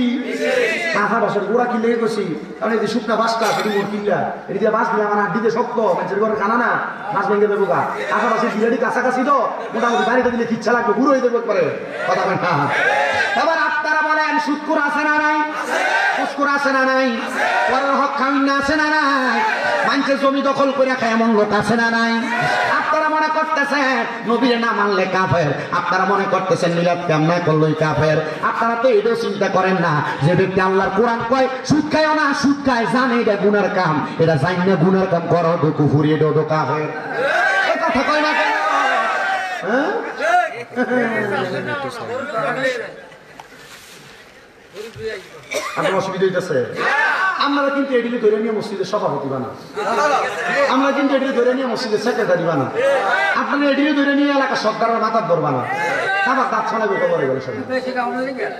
কাঁথা বাসের গোড়া কিনলে গেছি কারণ এই যে শুকনা বাসটা সেটি মোট কিনলা এটি দিয়ে বাস দিলে আমার হাড্ডিতে শক্ত মানুষের ঘরে কানা না মাছ ভেঙে দেবো গা কাঁথা বাসের বিরাটি কাছাকাছি তো মোটামুটি বাড়িটা দিলে কিচ্ছা লাগবে বুড়ো হয়ে দেবো একবারে কথা বলেন না। এবার আপনারা বলেন সুৎকুর আছে না নাই, পুষ্কুর আছে না নাই, পরের হক খামিন আছে না নাই, মানুষের জমি দখল করে খায় এমন লোক আছে না নাই। আপনারা মনে করতেছেন নবীরে না মানলে কাফের, আপনারা মনে করতেছেন মিলাদ কামনা করলেই কাফের। আপনারা তো এটাও চিন্তা করেন না যে ব্যক্তি আল্লাহর কোরআন কয় সুদ খায়ও না, সুদ খায় জানে এটা গুনার কাম, এটা জানি না গুনার কাম করো তো কুফরি এটাও তো কাফের। এই কথা কয় না কেন? হ্যাঁ আপনার অসুবিধা হইতেছে। আমরা কিন্তু এটিকে ধরে নিয়ে মসজিদের সভাপতি বানা, আমরা কিন্তু এটিকে ধরে নিয়ে মসজিদের সেক্রেটারি বানা, আপনারা এটিকে ধরে নিয়ে এলাকা সরকারের মাথার দর বানা। আবার দাঁত ছড়াবে খবর গেল সব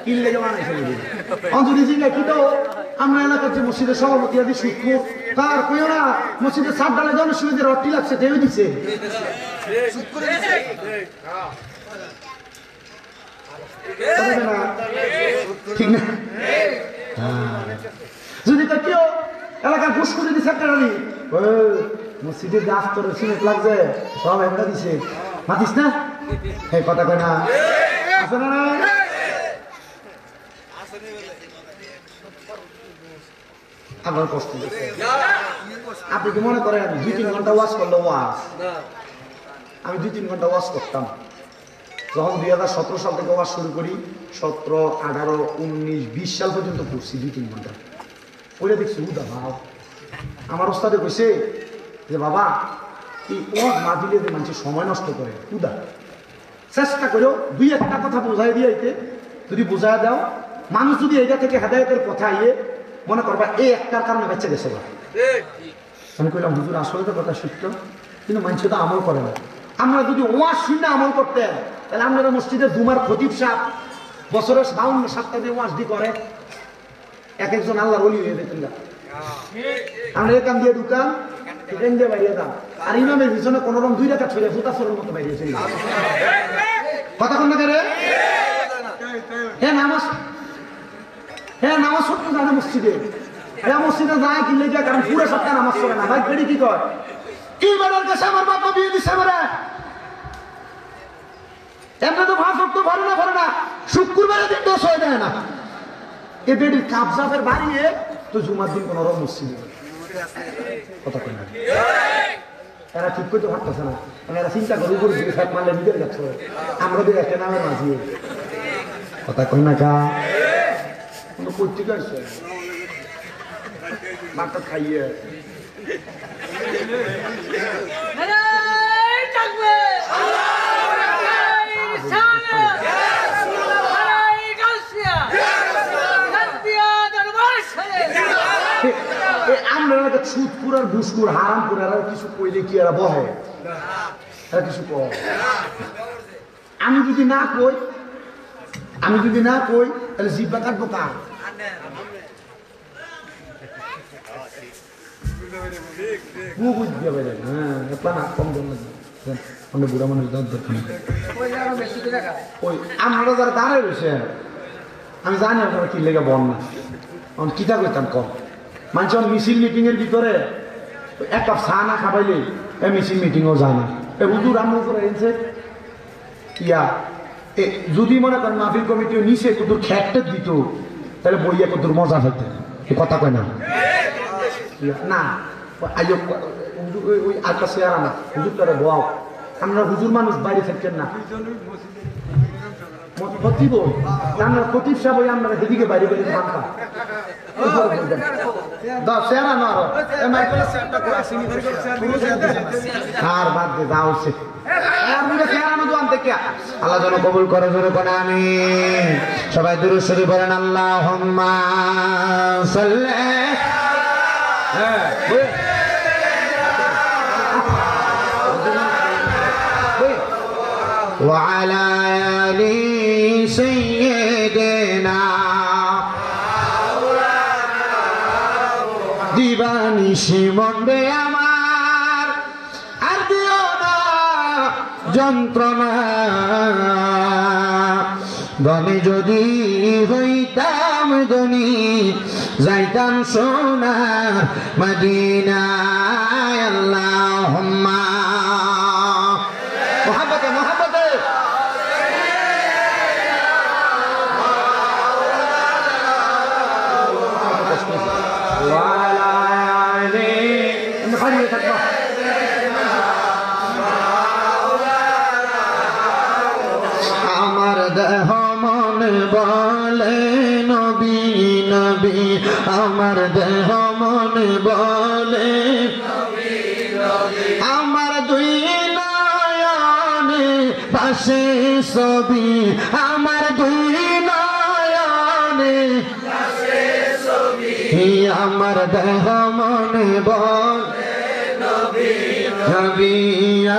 কি লেগে বানাইছে অঞ্জলি জিঙ্গা কি তো আমরা এলাকার যে মসজিদের সভাপতি আদি শিখবো তার কেউ না মসজিদের সাত ডালে জনসংখ্যাদের রটি লাগছে দেও দিচ্ছে ঠিক না? যদি কেউ এলাকার ঘুষকু যদি সেক্রেটারি মসজিদের গাছ তোর সিমেন্ট লাগছে সব একটা দিছে মাতিস না এই কথা কয় না আছে না না আমার কষ্ট আপনি কি মনে করেন 2-3 ঘন্টা ওয়াশ করলে ওয়াশ? আমি 2-3 ঘন্টা ওয়াশ করতাম যখন 2017 সাল থেকে ওয়াশ শুরু করি 17, 18, 19, 20 সাল পর্যন্ত করছি 2-3 ঘন্টা। ওইটা দেখছি উদা ভাব আমার ওস্তাদে কইছে যে বাবা এই ওয়াজ মাহফিলে যে মানুষের সময় নষ্ট করে উদা চেষ্টা করো 2-1টা কথা বোঝাই দিয়ে যদি বোঝাই দাও মানুষ যদি এইটা থেকে হেদায়েতের কথা ইয়ে মনে করবা এই একটার কারণে বেঁচে গেছে। আমি কইলাম হুজুর আসলে তো কথা সত্য কিন্তু মানুষ তো আমল করে না। আমরা যদি ওয়াজ শুনে আমল করতেন তাহলে আপনারা মসজিদের জুমার খতিব সাহেব বছরের 52-7টা দিয়ে ওয়াজ দি করে এক একজন আল্লাহর ওলি হয়ে যেতেন না। আমরা এখান দিয়ে ঢুকান এখান দিয়ে বাইরে যান আর ইমামের পিছনে কোন রকম 2 রাকাত ছড়ে ফুটাফোরের মতো বাইরে চলে কথা কোন না রে? হ্যাঁ নামাজ পড়তে যায় না মসজিদে, হ্যাঁ মসজিদে যায় কিনলে যায় কারণ পুরো সপ্তাহ নামাজ পড়ে না। ভাই বেড়ি কি কয় কি বেড়ার কাছে আমার বাবা বিয়ে দিচ্ছে বেড়া এমনি তো ভাত করতে পারে না শুক্রবারে দিন দোষ হয়ে যায় না এ বেডির কাবজাফের বাড়িয়ে তো জুমার দিন কোন মসজিদে কথা কই না এরা ঠিক করতে পারতেছে না এরা চিন্তা করে উপরে দিকে ফ্যাট মারলে নিজের কাছে আমরা দিয়ে একটা নামে মাঝিয়ে কথা কই না কা কোনো পত্রিকা আছে মাথা খাইয়ে আমরা সুদপুর আর ঘুষপুর হারামপুর এরা কিছু কইলে কি এরা বহে এরা কিছু কয় আমি যদি না কই তাহলে জিব্বা কাটবো কার? বুড়া মানুষ আমরা যারা দাঁড়ায় রয়েছে আমি জানি আপনারা কি লেগে বল না কিতা করতাম কম মানুষ মিছিল মিটিং এর ভিতরে এক কাপ চা না খাবাইলে মিছিল মিটিংও যায় না হুজুর আমরা করে এনেছে ইয়া যদি মনে করেন মাহফিল কমিটিও নিচে কত খ্যাটটা দিত তাহলে বইয়া কত মজা হইতে কথা কয় না না ওই আটটা চেয়ার আনা হুজুর তারা বও আমরা হুজুর মানুষ বাইরে থাকছেন না খতিব আমরা খতিব সাহেব আমরা সেদিকে বাইরে বাইরে থাকতাম আল্লাহ যেন কবুল করে জোরে করে আমি সবাই দুরূদ শরীফ বলেন আল্লাহুম্মা সাল্লি ওয়া আলা আলি সাইয়্যিদিনা দিবানিশি মন্ডে আমার আর দিও না যন্ত্রণা গমে যদি হইতা আমদনি যাইতাম সোনার মদিনায় আল্লাহুম্মা মোহাব্বতে মোহাব্বতে আমার দেহ মন বলে নবী নবী আমার দেহ মন বলে আমার দুই নয়নে ভাসে ছবি আমার দুই নয়নে আমার দেহ মন বলে নবী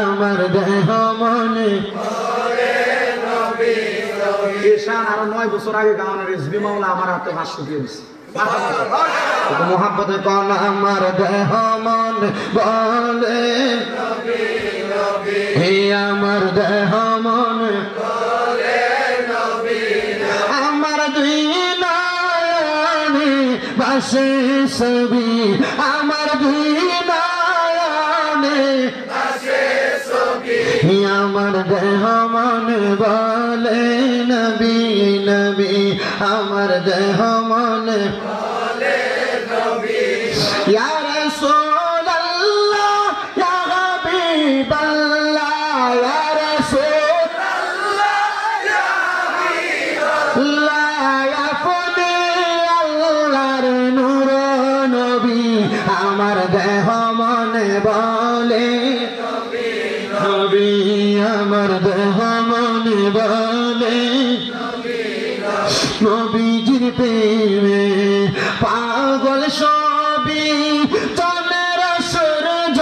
আমার দেহ মনে ঈশান আরো 9 বছর আগে গাওয়ানোর রেসবি মাওলা আমার হাতে 500 দিয়ে দিছে মোহাব্বতে কোন আমার দেহ মন বলে হে আমার দেহ মন আমার দুই নয়নে ভাসে ছবি আমার দুই নয়নে আমার দেহ মন বলে নবী নবী আমার দেহ মন বলে নবী ইয়া রাসূলুল্লাহ ইয়া হাবিবাল্লাহ ইয়া রাসূলুল্লাহ ইয়া হাবিবাল্লাহ ইয়া ফুনি আল্লাহর নূর নবী আমার দেহ মন বলে নবী আমার দেহ মন বলে নবীজির প্রেমে পাগল সবই চলের সূর্য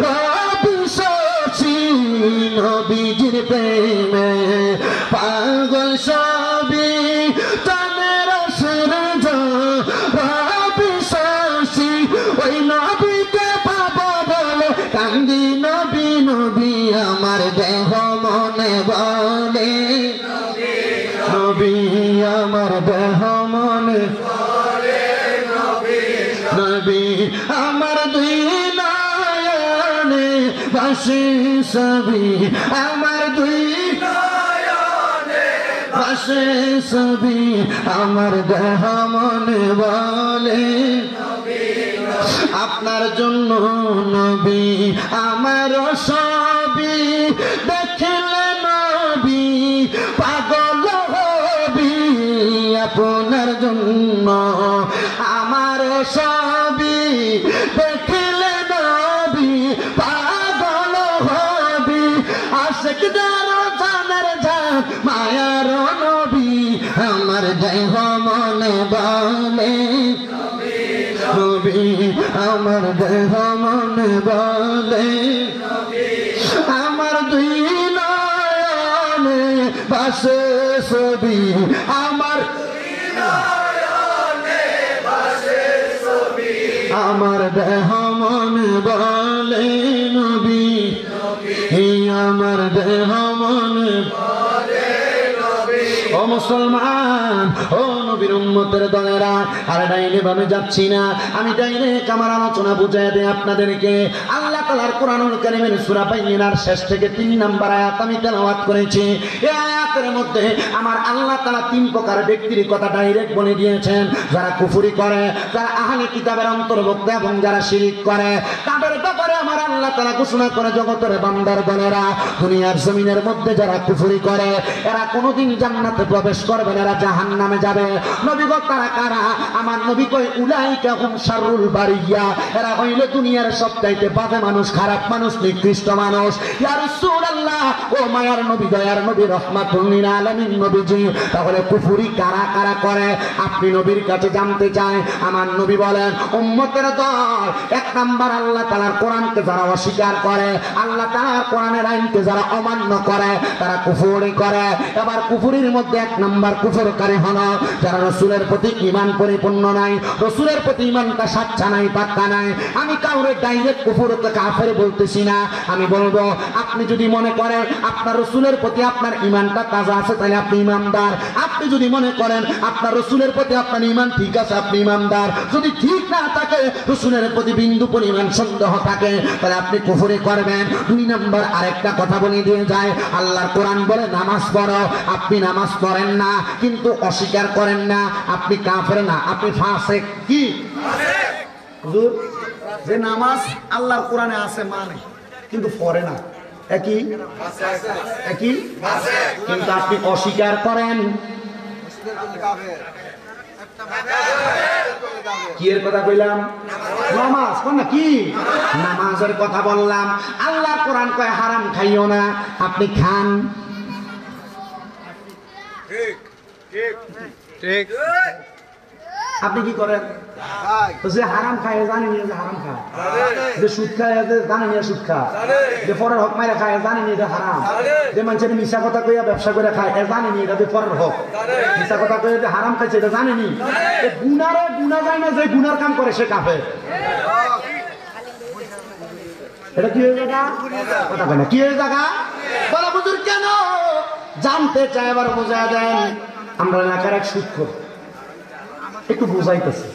রবি শশী নবীজির প্রেমে পাগল সবই চলের সূর্য রবি শশী ওই নবীকে পাবো বলে কান্দি নবী নবী আমার দেহ মনে বলে নবী আমার দেহ মনে বলে নবী আমার দুই নয়নে ভাসে ছবি আমার দুই নয়নে ভাসে ছবি আমার দেহ মনে বলে আপনার জন্য নবী আমার সবই দেখলে নবী পাগল হবি আপনার জন্য আমার সবই দেখলে নবী পাগল হবি আশিকদের জানের জান মায়ার নবী আমার দেহ মনে বলে নবী আমার দেহ মনে বলে আমার দুই নয়নে ভাসে ছবি আমার আমার দেহ মনে বলে নবী আমার দেহ মনে ও মুসলমান ও নবীর উম্মতের দলেরা আর ডাইনে বামে যাচ্ছি না আমি ডাইরেক্ট আমার আলোচনা বুঝাই দেই আপনাদেরকে আল্লাহ তাআলার কোরআনুল কারীমের সূরা বাইয়িনার শেষ থেকে 3 নম্বর আয়াত আমি তেলাওয়াত করেছি এই আয়াতের মধ্যে আমার আল্লাহ তাআলা 3 প্রকার ব্যক্তির কথা ডাইরেক্ট বলে দিয়েছেন যারা কুফরি করে যারা আহলে কিতাবের অন্তর্ভুক্ত এবং যারা শিরক করে তাদের ব্যাপারে আমার আল্লাহ তাআলা ঘোষণা করে জগতের বান্দার দলেরা দুনিয়ার জমিনের মধ্যে যারা কুফরি করে এরা কোনোদিন জান্নাতে প্রবেশ করবে না এরা জাহান্নামে যাবে নবী গো তারা কারা আমার নবী কই উলাইকা হুম শাররুল বারিয়া এরা হইল দুনিয়ার সবচাইতে বাজে মানুষ খারাপ মানুষ নিকৃষ্ট মানুষ ইয়া রাসূলুল্লাহ ও মায়ার নবী দয়ার নবী রাহমাতুল লিল আলামিন নবীজি তাহলে কুফরি কারা কারা করে আপনি নবীর কাছে জানতে চাই আমার নবী বলেন উম্মতের দল এক নাম্বার আল্লাহ তাআলার কোরআনকে যারা অস্বীকার করে আল্লাহ তাআলার কোরআনের আইনকে যারা অমান্য করে তারা কুফরি করে এবার কুফরির মধ্যে এক নাম্বার কুফরকারী হলো যারা রাসূলের প্রতি ঈমান পরিপূর্ণ নাই রাসূলের প্রতি ঈমানটা সাচ্চা নাই পাক্কা নাই আমি কাউরে ডাইরেক্ট কুফর ও কাফের বলতেছি না আমি বলবো আপনি যদি মনে করেন আপনার রাসূলের প্রতি আপনার ঈমানটা তাজা আছে তাহলে আপনি ঈমানদার আপনি আপনি যদি মনে করেন আপনার রসুলের প্রতি আপনার ঈমান ঠিক আছে, আপনি ঈমানদার, যদি ঠিক না থাকে রসুলের প্রতি বিন্দু পরিমাণ সন্দেহ থাকে, তাহলে আপনি কুফরি করবেন। 2 নম্বর আরেকটা কথা বলে দিয়ে যায়, আল্লাহর কোরআন বলে নামাজ পড়ো, আপনি নামাজ পড়েন না কিন্তু অস্বীকার করেন না, আপনি কাফের না, আপনি ফাসিক। কি হুজুর যে নামাজ আল্লাহর কোরআনে আছে মানে কিন্তু পড়ে না, একই কিন্তু আপনি অস্বীকার করেন। কি এর কথা কইলাম? নামাজ কোন না কি নামাজের কথা বললাম। আল্লাহর কোরআন কয় হারাম খাইও না, আপনি খান। ঠিক আপনি কি করেন? যে হারাম খায় জানি নিয়ে যে হারাম খায়, যে সুদ খায় জানি নিয়ে সুদ খায়, যে পরের হক মাইরা খায় জানি নিয়ে এটা হারাম, যে মানুষের মিশা কথা কইয়া ব্যবসা করে খায় এ জানি নি এটা যে পরের হক, মিশা কথা কইয়া যে হারাম খাইছে এটা জানি নি। গুনারে গুনা যায় না, যে গুনার কাম করে সে কাফের। এটা কি হয়ে জায়গা কথা কয় না, কি হয়ে জায়গা বলা হুজুর কেন জানতে চাই, এবার বোঝা দেন। আমরা এলাকার এক সুদ করি, একটু বোঝাইতেছি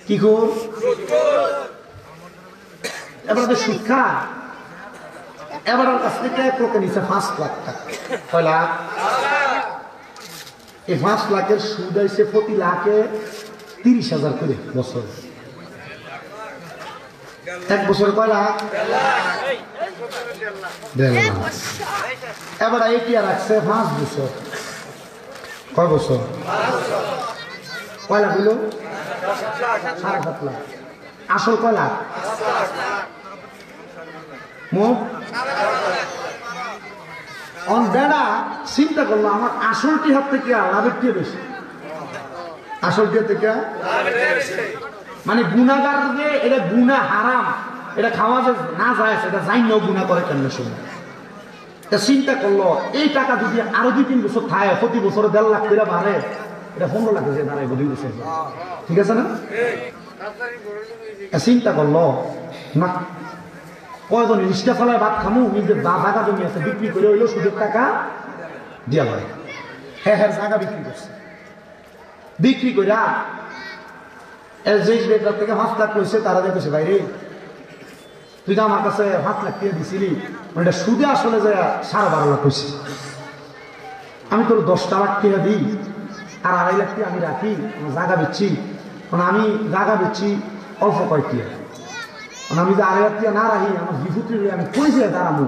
কি কর এবার সুদ খায়, এবার ওর কাছ থেকে তোকে নিচে 5 লাখ টাকা। কয় লাখ? এই 5 লাখের সুদ হয়েছে প্রতি লাখে 30,000 করে বছর। 1 বছর কয় লাখ? 1.5 লাখ। এবার এটিয়া রাখছে 5 বছর। কয় বছর? কয় লাখ হইল? 7.5 লাখ। আসল কয় লাখ? মোট বেড়া চিন্তা করলো আমার আসলটি হাত থেকে লাভের টিয়া বেশি, আসলটি থেকে মানে গুণাগার যে এটা গুণা হারাম, এটা খাওয়া যে না যায় সেটা যাই না গুণা করে কেন শুনে চিন্তা করলো এই টাকা যদি আরো 2-3 বছর থাকে, প্রতি বছরে 1.5 লাখ করে বাড়ে, এটা 15 লাখ হয়ে দাঁড়ায় 2 বছর। ঠিক আছে না? চিন্তা করলো না কয়জন রিক্সা চালায় ভাত খামু, নিজের জায়গা জমি আছে বিক্রি করে হইলো সুদের টাকা দিয়া হয়। হ্যাঁ জায়গা বিক্রি করছে, বিক্রি করে যে বেকার থেকে 5 লাখ কইছে তারা দেখেছে বাইরে তুই তো আমার কাছে 5 লাখ টাকা দিছিলি, এটা সুদে আসলে যে 12.5 লাখ কইছে, আমি তোর 10 লাখ টাকা দিই আর 2.5 লাখ টাকা আমি রাখি, আমার জায়গা বেচছি, কারণ আমি জায়গা বেচছি অল্প কয়েকটি, আমি যে 2.5 লাখ টাকা না রাখি আমার বিভূতি আমি কই যে দাঁড়াবো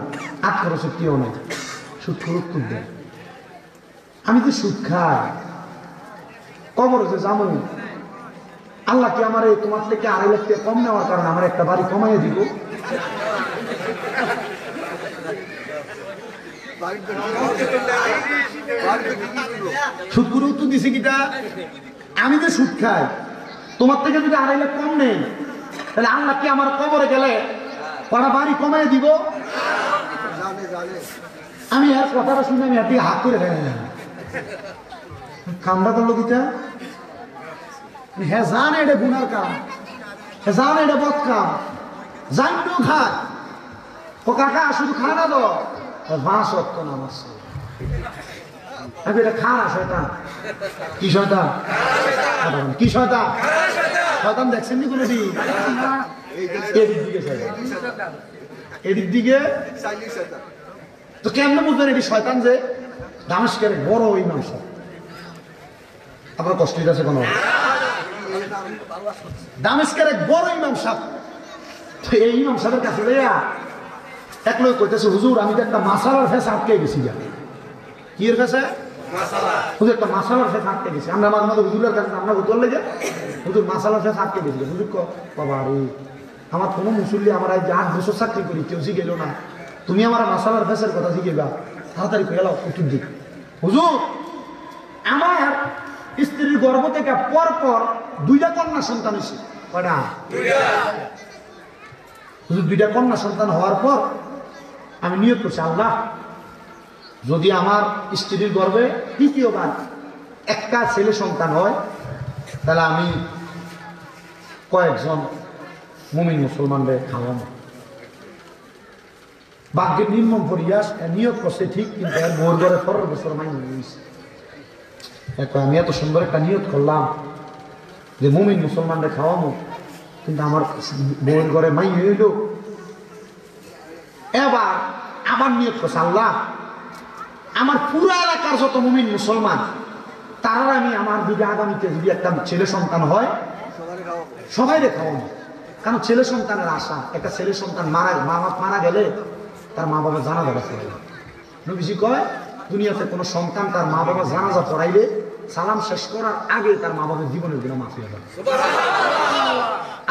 8 খরচের কেউ নাই, সুদ খরচ তুলবে। আমি যে সুদ খাই কবর যে যাবো, আল্লাহ কি আমার তোমার থেকে 2.5 লাখ টাকা কম নেওয়ার কারণে আমার একটা বাড়ি কমাইয়ে দিব? সুদ করে উত্তর দিছি কিটা, আমি যে সুদ খাই তোমার থেকে যদি 2.5 লাখ কম নেই তাহলে আল্লাহ কি আমার কবরে গেলে ওরা বাড়ি কমাইয়ে দিব? আমি এর কথাটা শুনে আমি আর দিকে হাত করে ফেলে না, কামড়া করলো কিটা, হ্যাঁ জানে এটা গুনার কাম, হ্যাঁ জানে এটা বদ কাম, জানলেও খায়। ও কাকা শুধু খা না তো 5 ওয়াক্ত নামাজ, এটা খা না শয়তান। কি শয়তান? কি শয়তান? শয়তান দেখছেন নি কোনদিন? এদিক দিকে শয়তান, এদিক দিকে। তো কেমন বুঝবেন এটি শয়তান? যে দামেস্কের বড় ইমাম সাহেব, আপনার কষ্ট আছে কোনো? দামেস্কের এক বড় ইমাম সাহেব, এই ইমাম সাহেবের কাছে যাইয়া এক লোক কইতেছে হুজুর আমি তো একটা মাসালার ফেস আটকে গেছি। যা কি এর ফেসে? হুজুর একটা মাসালার ফেস আটকে গেছি। আমরা মাঝে মাঝে হুজুরের কাছে আমরা হুজুর লেগে হুজুর মাসালার ফেস আটকে গেছি। হুজুর বাবা রে আমার কোনো মুসল্লি আমার আজ 8 বছর চাকরি করি কেউ শিখেল না, তুমি আমার মাসালার ফেসের কথা শিখেবা, তাড়াতাড়ি কয়ে গেল উত্তর দিক। হুজুর আমার স্ত্রীর গর্ভ থেকে পর পর 2টা কন্যা সন্তান হয়েছে। কয়টা? হুজুর 2টা কন্যা সন্তান হওয়ার পর আমি নিয়ত করছি আল্লাহ যদি আমার স্ত্রীর গর্ভে 3য়বার একটা ছেলে সন্তান হয় তাহলে আমি কয়েকজন মুমিন মুসলমানদের খাওয়াবো। ভাগ্যের নির্মম পরিয়াস নিয়ত করছে ঠিক, কিন্তু এর মোর ঘরে 15 বছর মাইনে নিয়েছে। আমি এত সুন্দর একটা নিয়ত করলাম যে মুমিন মুসলমানদের খাওয়াবো, কিন্তু আমার বউয়ের ঘরে মাই হইল। এবার আবার নিয়ত করছে, আল্লাহ আমার পুরো এলাকার যত মুমিন মুসলমান তারা আমি আমার যদি আগামীতে যদি একটা ছেলে সন্তান হয় সবাই রে খাওয়াবো। কারণ ছেলে সন্তানের আশা, একটা ছেলে সন্তান মারা গেলে তার মা বাবা জানাজা পড়াইবে। নবীজি কয় দুনিয়াতে কোনো সন্তান তার মা বাবা জানাজা পড়াইলে সালাম শেষ করার আগে তার মা বাবার জীবনের গুলো মাফ হয়ে যাবে।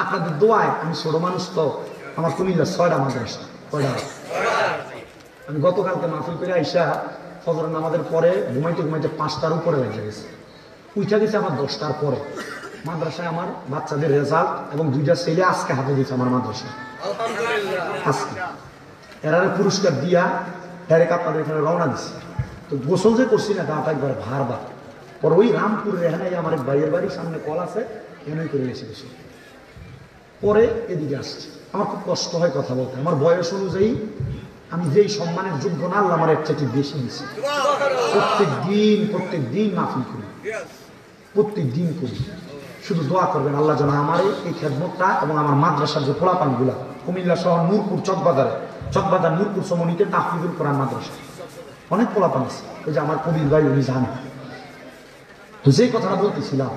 আপনাদের দোয়ায়, আমি ছোট মানুষ তো, আমার কুমিল্লা 6টা মাদ্রাসা, 6টা। আমি গতকালকে মাহফিল করে আইসা ফজরের নামাজের পরে ঘুমাইতে ঘুমাইতে 5টার উপরে হয়ে গেছে, উঠা গেছে আমার 10টার পরে। মাদ্রাসায় আমার বাচ্চাদের রেজাল্ট এবং 2টা ছেলে আজকে হাতে দিয়েছে আমার মাদ্রাসায় আজকে। এরা পুরস্কার দিয়া ডাইরেক্ট আপনাদের এখানে রওনা দিচ্ছে। তো গোসল যে করছি না গাঁটা একবার ভারবার পর ওই রামপুরের এখানে আমার ভাইয়ের বাড়ির সামনে কল আছে, এখানেই করে এসে গেছি। পরে এদিকে আসছে, আমার খুব কষ্ট হয় কথা বলতে। আমার বয়স অনুযায়ী আমি যেই সম্মানের যোগ্য না, আল্লাহ আমার একটা বেশি দিচ্ছে। প্রত্যেক দিন মাহফিল করি, প্রত্যেক দিন করি। শুধু দোয়া করবেন আল্লাহ যেন আমার এই খেদমতটা এবং আমার মাদ্রাসার যে ফলাফানগুলা কুমিল্লা শহর নূরপুর চকবাজার নূরপুর সমনিতে তাহফিজুল কোরআন মাদ্রাসা অনেক ফলাফান আছে। ওই যে আমার কবির ভাই উনি জানেন। তো যেই কথাটা বলতেছিলাম,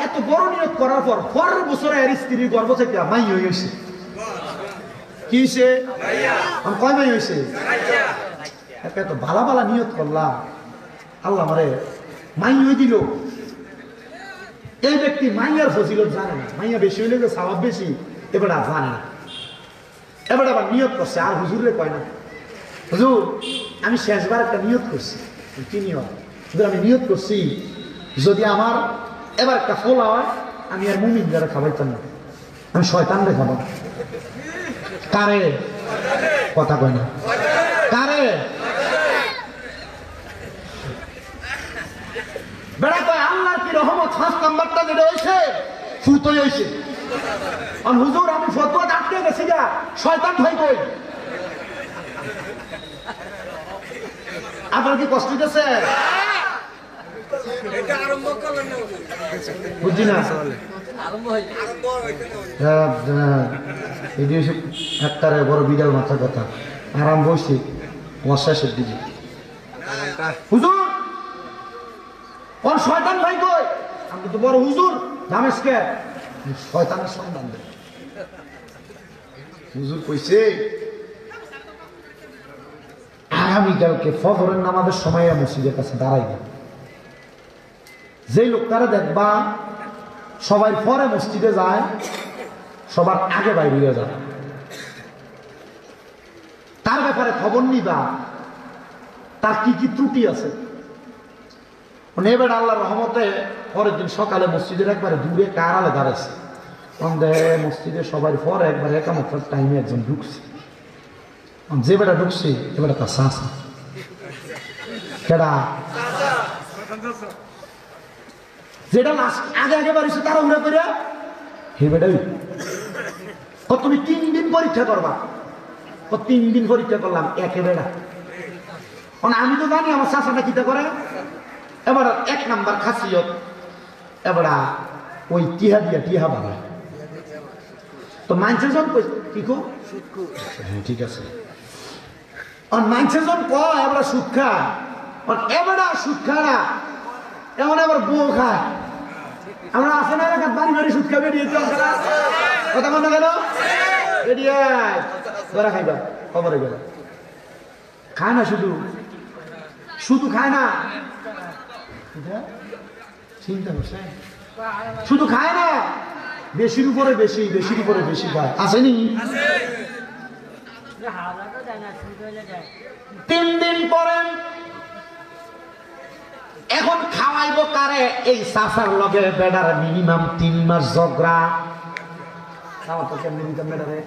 এত বড় নিয়োগ করার পর পরের বছরে এর স্ত্রীর গর্ভ থেকে মাই হয়ে গেছে। কি হয়েছে? কয় মাই হয়েছে? এত ভালা ভালা নিয়োগ করলাম, আল্লাহ আমারে মাই হয়ে দিল। এই ব্যক্তি মাইয়ার ফজিলত জানে না, মাইয়া বেশি হইলে যে স্বভাব বেশি এবার আর জানে না। এবার আবার নিয়োগ করছে, আর হুজুরে কয় না, হুজুর আমি শেষবার একটা নিয়োগ করছি। কি নিয়োগ? আমি নিয়োগ করছি যদি আমার এবার একটা ফোলা হয় আমি আর মুমিন যারা খাবাইতাম না, আমি শয়তানরে খাবো। কারে? কথা কয় না। কারে? বেড়া কয় আল্লাহর কি রহমত, 5 নাম্বারটা যেটা হয়েছে ফুতই হয়েছে। আর হুজুর আমি ফতোয়া আটকে গেছি গা, শয়তান ভাই কই? আপনার কি কষ্ট দিতেছে? বুঝছি না একটারে বড় বিড়াল মাথার কথা আরাম বসছি আমার শেষের দিকে। হুজুর ওর শয়তান ভাই কই? আমি তো বড় হুজুর দামেশকে শয়তানের সন্ধান দেয়। হুজুর কইছে আগামীকালকে ফজরের নামাজের সময় মসজিদের কাছে দাঁড়াইবে। যে লোকটারা দেখবা সবাই পরে মসজিদে যায়, সবার আগে বাইরে হয়ে যায়, তার ব্যাপারে খবর নিবা তার কি কি ত্রুটি আছে। এবার আল্লাহর রহমতে পরের দিন সকালে মসজিদের একবারে দূরে কারালে দাঁড়াইছে। মসজিদে সবাই পরে একবারে একামতের টাইমে একজন ঢুকছে। যে বেটা ঢুকছে এবারে তার চাচা। কেডা? যেটা আগে আগে বাড়িছে তারা উড়ে করে হে বেটাই তুমি 3 দিন পরীক্ষা করবা। 3 দিন পরীক্ষা করলাম একে বেড়া। আমি তো জানি আমার চাচাটা কিটা করে। এবার 1 নাম্বার খাসিয়ত এবার ওই টিহা দিয়া টিহা বানায়। তো মানুষের জন কি কো ঠিক আছে, মানুষের জন কয় এবার সুদ খায়, এবার সুদ খায় না, এমন এবার বউ খায়। আমরা আসে না বাড়ি বাড়ি সুদ খাবে কথা বন্ধ কেন বেরিয়ে ধরা খাইবা খবরে গেল খায় না, শুধু খায় না, চিন্তা করছে শুধু খায় না, বেশির উপরে বেশি খায়। আসেনি 3 দিন পরে এখন খাওয়াইব কারে? এই চাচার লগে বেড়ার মিনিমাম 3 মাস ঝগড়া। খাওয়া তো কেমনি দিতাম বেড়ারে,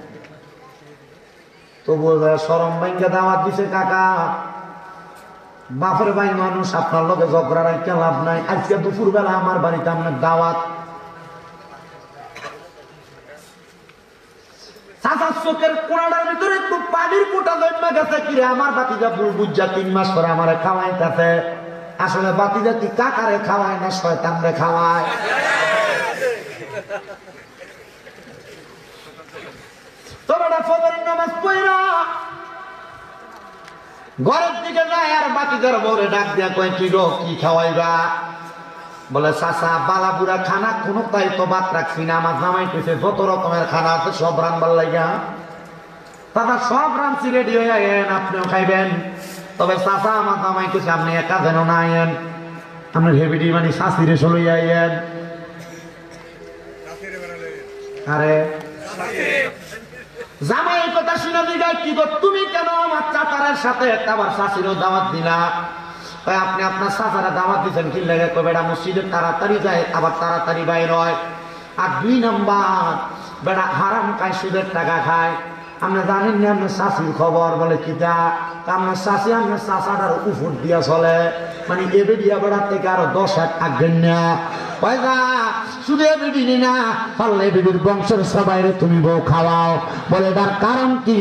তবু সরম ভাঙ্গা দাওয়াত দিছে। কাকা বাপের ভাই মানুষ, আপনার লগে ঝগড়া রাখতে লাভ নাই। আজকে দুপুর বেলা আমার বাড়িতে আপনার দাওয়াত। চাচার চোখের কোনাটার ভিতরে একটু পানির ফোঁটা জন্মে গেছে, কিরে আমার বাতিজা বুলবুজ্জা 3 মাস পরে আমারে খাওয়াইতেছে। আসলে বাতিজা কি কাকারে খাওয়ায় না শয়তানরে খাওয়ায়? তোমরা ফজরের নামাজ পড়া ঘরের দিকে যায় আর বাতিজার বউরে ডাক দিয়া কয়, কি গো কি খাওয়াইবা? বলে চাচা বালাপুরা খানা কোনো তাই তো বাদ রাখছি না, আমার জামাইতেছে যত রকমের খানা আছে সব রান্নার লাগিয়া। দাদা সব রান্নাছি রেডি হয়ে আইন, আপনিও খাইবেন। তবে চাচা আমার জামাইতেছে আপনি একা যেন না আইন, আপনার হেবিডি মানে শাশিরে চলে আইন। আরে জামাই কথা শুনে দিগা, কি গো তুমি কেন আমার চাচারের সাথে আবার শাশিরও দাওয়াত দিলা? আপনি আপনার চাচারা দাওয়াত দিচ্ছেন কি লাগে? বেড়া মসজিদে তাড়াতাড়ি যায় আবার তাড়াতাড়ি বাইর হয়। আর 2 নাম্বার বেড়া হারাম খায়, সুদের টাকা খায়। আপনি জানেন না আপনার শাশির খবর? বলে কি তা? আপনার শাশি আপনার চাচাটার উপর দিয়া চলে, মানে এবে দিয়া বেড়ার থেকে আরো 10 হাত আগেন না পয়সা। শুধু এবিডি না পারলে এবিডির বংশের সবাইরে তুমি বউ খাওয়াও। বলে এটার কারণ কি?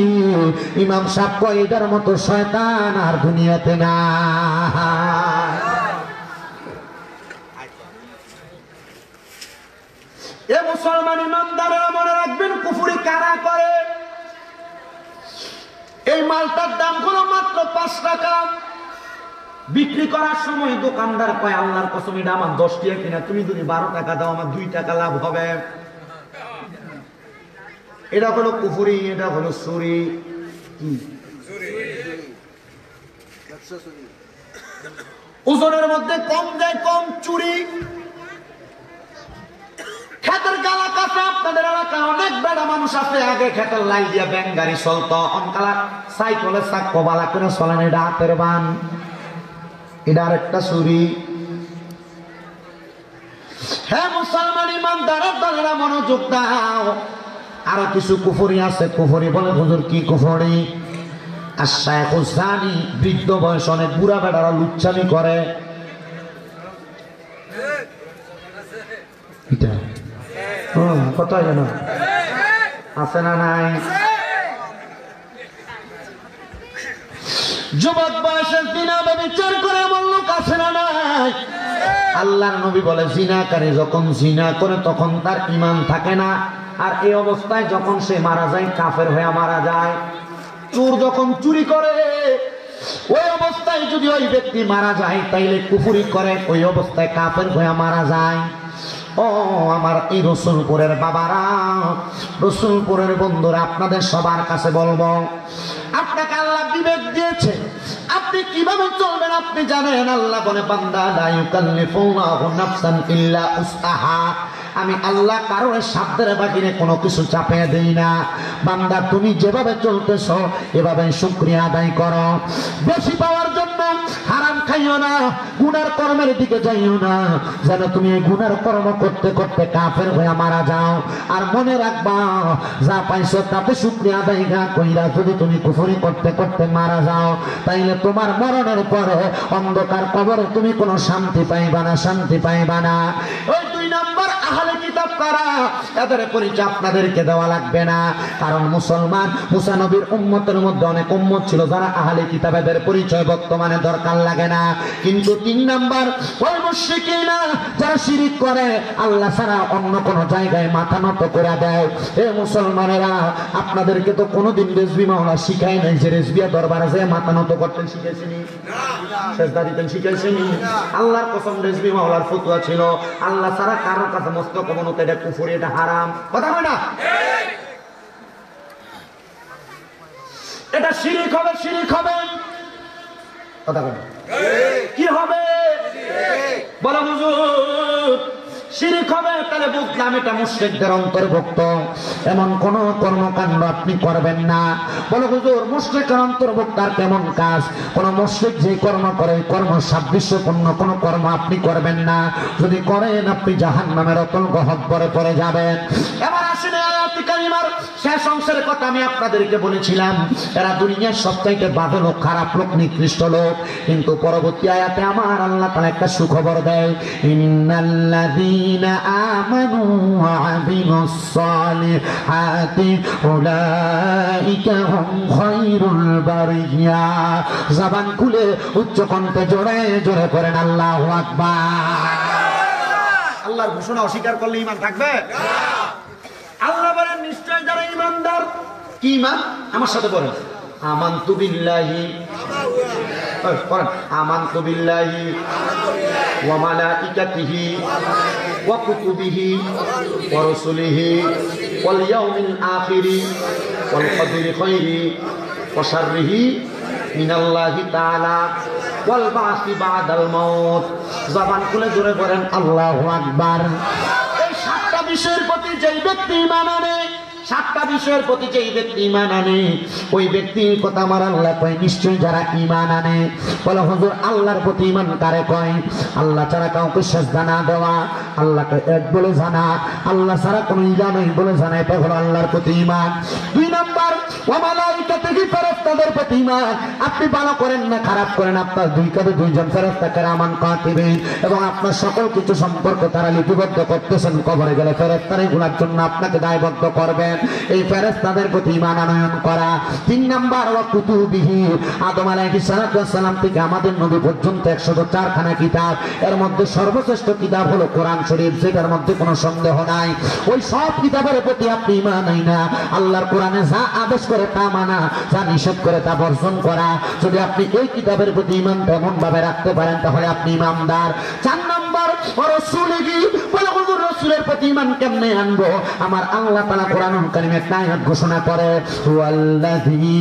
ইমাম সাহেব কয় এটার মতো শয়তান আর দুনিয়াতে না। এ মুসলমান ইমানদারেরা মনে রাখবেন, কুফরি কারা করে? এই মালটার দাম হলো মাত্র 5 টাকা। বিক্রি করার সময় দোকানদার কয়, আল্লাহর কসম এটা আমার 10 টাকা কিনা, তুমি যদি 12 টাকা দাও আমার 2 টাকা লাভ হবে। এটা হলো কুফরি, এটা হলো চুরি। ওজনের মধ্যে কম দেয়, কম চুরি। খেতের গালা কাছে আপনাদের এলাকায় অনেক বেড়া মানুষ আছে, আগে খেতের লাইন দিয়া ব্যাং গাড়ি চলতো, অনকালা সাইকেলে চাক্কো বালা করে চলেন, এটা হাতের বান, এটা আরেকটা চুরি। হ্যাঁ মুসলমান ইমানদারের দলেরা মনোযোগ দাও, আরো কিছু কুফরি আছে। কুফরি বলে হুজুর কি কুফরি? আর শায়খুজ জানি, বৃদ্ধ বয়স অনেক বুড়া বেড়ারা লুচ্ছামি করে। কথা যেন আছে না নাই? যুবক বয়সে জিনা ব্যভিচার করে এমন লোক আছে না নাই? আল্লাহর নবী বলে জিনাকারী যখন জিনা করে তখন তার ঈমান থাকে না, আর এই অবস্থায় যখন সে মারা যায় কাফের হয়ে মারা যায়। চোর যখন চুরি করে ওই অবস্থায় যদি ওই ব্যক্তি মারা যায় তাইলে কুফরি করে, ওই অবস্থায় কাফের হয়ে মারা যায়। ও আমার এই রসুলপুরের বাবারা, রসুলপুরের বন্ধুরা, আপনাদের সবার কাছে বলবো, আপনাকে আল্লাহ বিবেক দিয়েছে, আপনি কিভাবে চলবেন আপনি জানেন। আল্লাহ বলে বান্দা লা ইউকাল্লিফুল্লাহু নাফসান ইল্লা উসআহা, আমি আল্লাহ কারোর সাধ্যের বাহিরে কোনো কিছু চাপিয়ে দেই না। বান্দা তুমি যেভাবে চলতেছ এভাবে শুকরিয়া আদায় করো। বেশি পাওয়ার জন্য হারাম খাইও না, গুনার কর্মের দিকে যাইও না, যেন তুমি এই গুনার কর্ম করতে করতে কাফের হয়ে মারা যাও। আর মনে রাখবা, যা পাইছো তাতে শুকরিয়া আদায় না কইরা যদি তুমি কুফরি করতে করতে মারা যাও, তাইলে তোমার মরণের পরে অন্ধকার কবরে তুমি কোনো শান্তি পাইবা না, শান্তি পাইবা না। ওই 2 নাম্বার আহলে কিতাব কারা, এদের পরিচয় আপনাদেরকে দেওয়া লাগবে না, কারণ মুসলমান মুসা নবীর উম্মতের মধ্যে অনেক উম্মত ছিল যারা আহলে কিতাব, এদের পরিচয় বর্তমানে দরকার লাগে না। কিন্তু 3 নাম্বার ওই মুশরিকিনা যারা শিরিক করে, আল্লাহ ছাড়া অন্য কোন জায়গায় মাথা নত করে দেয়। এ মুসলমানেরা, আপনাদেরকে তো কোনোদিন রেজবি মাওলা শিখায় নাই যে রেজবিয়া দরবারে যায় মাথা নত করতেন, শিখাইছেনি? সেজদা দিতেন শিখাইছেনি? আল্লাহর কসম রেজবি মাওলার ফতোয়া ছিল আল্লাহ ছাড়া কারোর কাছে মস্তক অবনত, এটা কুফরি, এটা হারাম। কথা হয় না? এটা শিরিক হবে, শিরিক হবে। কথা বলে কি হবে? বলো হুজুর শিরিক হবে, তাহলে বুঝলাম এটা মুশরিকদের অন্তর্ভুক্ত। এমন কোন কর্মকাণ্ড আপনি করবেন না। বলো হুজুর মুশরিকের অন্তর্ভুক্ত আর কেমন কাজ? কোন মুশরিক যে কর্ম করে কর্ম সাদৃশ্যপূর্ণ কোন কর্ম আপনি করবেন না। যদি করেন আপনি জাহান্নামের অতল গহ্বরে পড়ে যাবেন। এবার আসেন আয়াত আয়াত কারিমার শেষ অংশের কথা আমি আপনাদেরকে বলেছিলাম, এরা দুনিয়ার সবচাইতে বাজে লোক, খারাপ লোক, নিকৃষ্ট লোক। কিন্তু পরবর্তী আয়াতে আমার আল্লাহ তাআলা একটা সুখবর দেয়, ইন্নাল্লাযীনা আমানু ওয়া আমিলুস সালিহাতি উলাইকা হুম খায়রুল বারিয়া। জবান খুলে উচ্চ কণ্ঠে জোরে জোরে করেন আল্লাহু আকবার। আল্লাহর ঘোষণা অস্বীকার করলে ঈমান থাকবে? আল্লাহ বলেন নিশ্চয় যারা ঈমানদার। কি ঈমান? আমার সাথে বলেন, আমানতু বিল্লাহি, পড়েন, আমানতু বিল্লাহি ওয়া মালাইকাতিহি ওয়া কুতুবিহি ওয়া রাসূলিহি ওয়াল ইয়াউমিল আখিরি ওয়াল কদরি খাইরি ওয়া শাররিহি মিনাল্লাহি তাআলা ওয়াল বাসি বাদাল মাউত। জবান খুলে জোরে বলেন আল্লাহু আকবার। এই সাতটা বিষয়ের প্রতি যেই ব্যক্তি ঈমান আনে, সাতটা বিষয়ের প্রতি যেই ব্যক্তি ঈমান আনে, ওই ব্যক্তির কথা আমার আল্লাহ কয় নিশ্চয়ই যারা ঈমান আনে। বলে হুজুর আল্লাহর প্রতি ঈমান কারে কয়? আল্লাহ ছাড়া কাউকে সিজদা না দেওয়া, আল্লাহকে এক বলে জানা, আল্লাহ ছাড়া কোনো ইলাহ নেই বলে জানা, এটা হলো আল্লাহর প্রতি ঈমান। দুই নাম্বার, ওয়া মালাইকাতিহি, ফেরেশতাদের প্রতি ঈমান। আপনি ভালো করেন না খারাপ করেন, আপনার দুই কাঁধে দুইজন ফেরেশতা কিরামান কাতিবিন, এবং আপনার সকল কিছু সম্পর্ক তারা লিপিবদ্ধ করতেছেন। কবরে গেলে ফেরেশতারা এগুলোর জন্য আপনাকে দায়বদ্ধ করবেন। এই ফেরেশতাদের প্রতি ঈমান আনয়ন করা। তিন নাম্বার, ওয়া কুতুবিহি, আদম আলাইহিস সালাম থেকে আমাদের নবী পর্যন্ত 104 খানা কিতাব, এর মধ্যে সর্বশ্রেষ্ঠ কিতাব হলো কোরআন শরীফ, যেটার মধ্যে কোনো সন্দেহ নাই। ওই সব কিতাবের প্রতি আপনি ঈমান আনেন না। আল্লাহর কোরআনে যা আদেশ করে তা মানা, যা নিষেধ করে তা বর্জন করা। যদি আপনি এই কিতাবের প্রতি ঈমান তেমন ভাবে রাখতে পারেন তাহলে আপনি ঈমানদার। চার নাম্বার, ওয়া রাসূলিহি, বলে হুজুর রাসূলের প্রতি ঈমান কেমনে আনবো? আমার আল্লাহ তাআলা কোরআনুল কারীমে একটা আয়াত ঘোষণা করে, ওয়াল্লাযী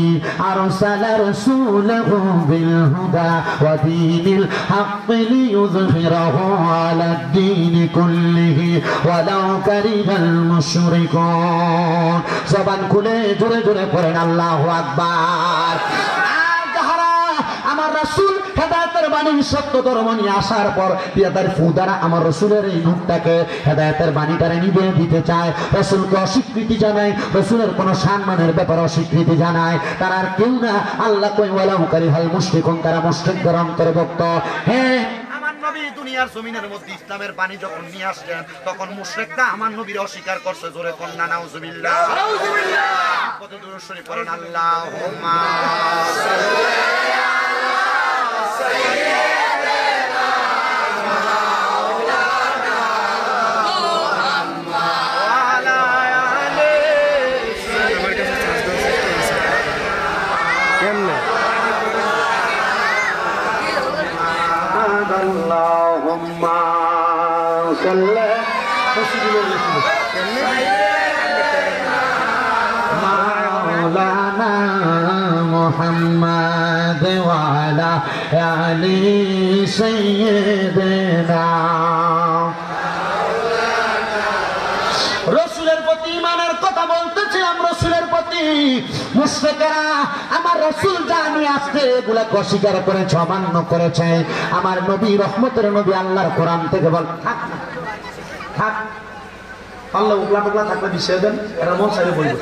আরসালা রাসূলাহু বিল হুদা ওয়া দীনিল হাক্কি লিইয়ুযহিরাহু আলাদ দীনি কুল্লিহি ওয়ালাউ কারিহাল মুশরিকুন। জবান খুলে জোরে জোরে পড়েন আল্লাহু আকবার। আমার রাসূল হেদায়েতের বাণী সত্য ধর্ম নিয়ে আসার পর তার ফুদারা আমার রাসূলের এই নূরটাকে হেদায়েতের বাণীটারে নিভিয়ে দিতে চায়, রাসূলকে অস্বীকৃতি জানায়, রাসূলের কোন সম্মানের ব্যাপারে অস্বীকৃতি জানায়। তারা আর কেউ না, আল্লাহ কই ওয়ালাউ কারিহাল মুশরিকুন, তারা মুশরিকদের অন্তর্ভুক্ত। হ্যাঁ, আমার নবী দুনিয়ার জমিনের মধ্যে ইসলামের বাণী যখন নিয়ে আসছেন তখন মুশরিকরা আমার নবীর অস্বীকার করছে। জোরে কন্না নাউজুবিল্লাহ, নাউজুবিল্লাহ। কত দূর শরীফ পড়েন আল্লাহুম্মা মাওলানা মুহাম্মদ ওয়া আলা আলি সাইয়্যিদিনা। রাসূলের প্রতি ঈমানের কথা বলতেছিলাম। রাসূলের প্রতি মুশরিকরা আমার রাসূল জানি আসতে এগুলাকে অস্বীকার করেছে, অমান্য করেছে। আমার নবী রহমতের নবী আল্লাহর কোরআন থেকে বল, থাক না থাক, পাল্লা উগলা টুকলা থাকলে বিষয় দেন, এরা মন সাইডে বলবে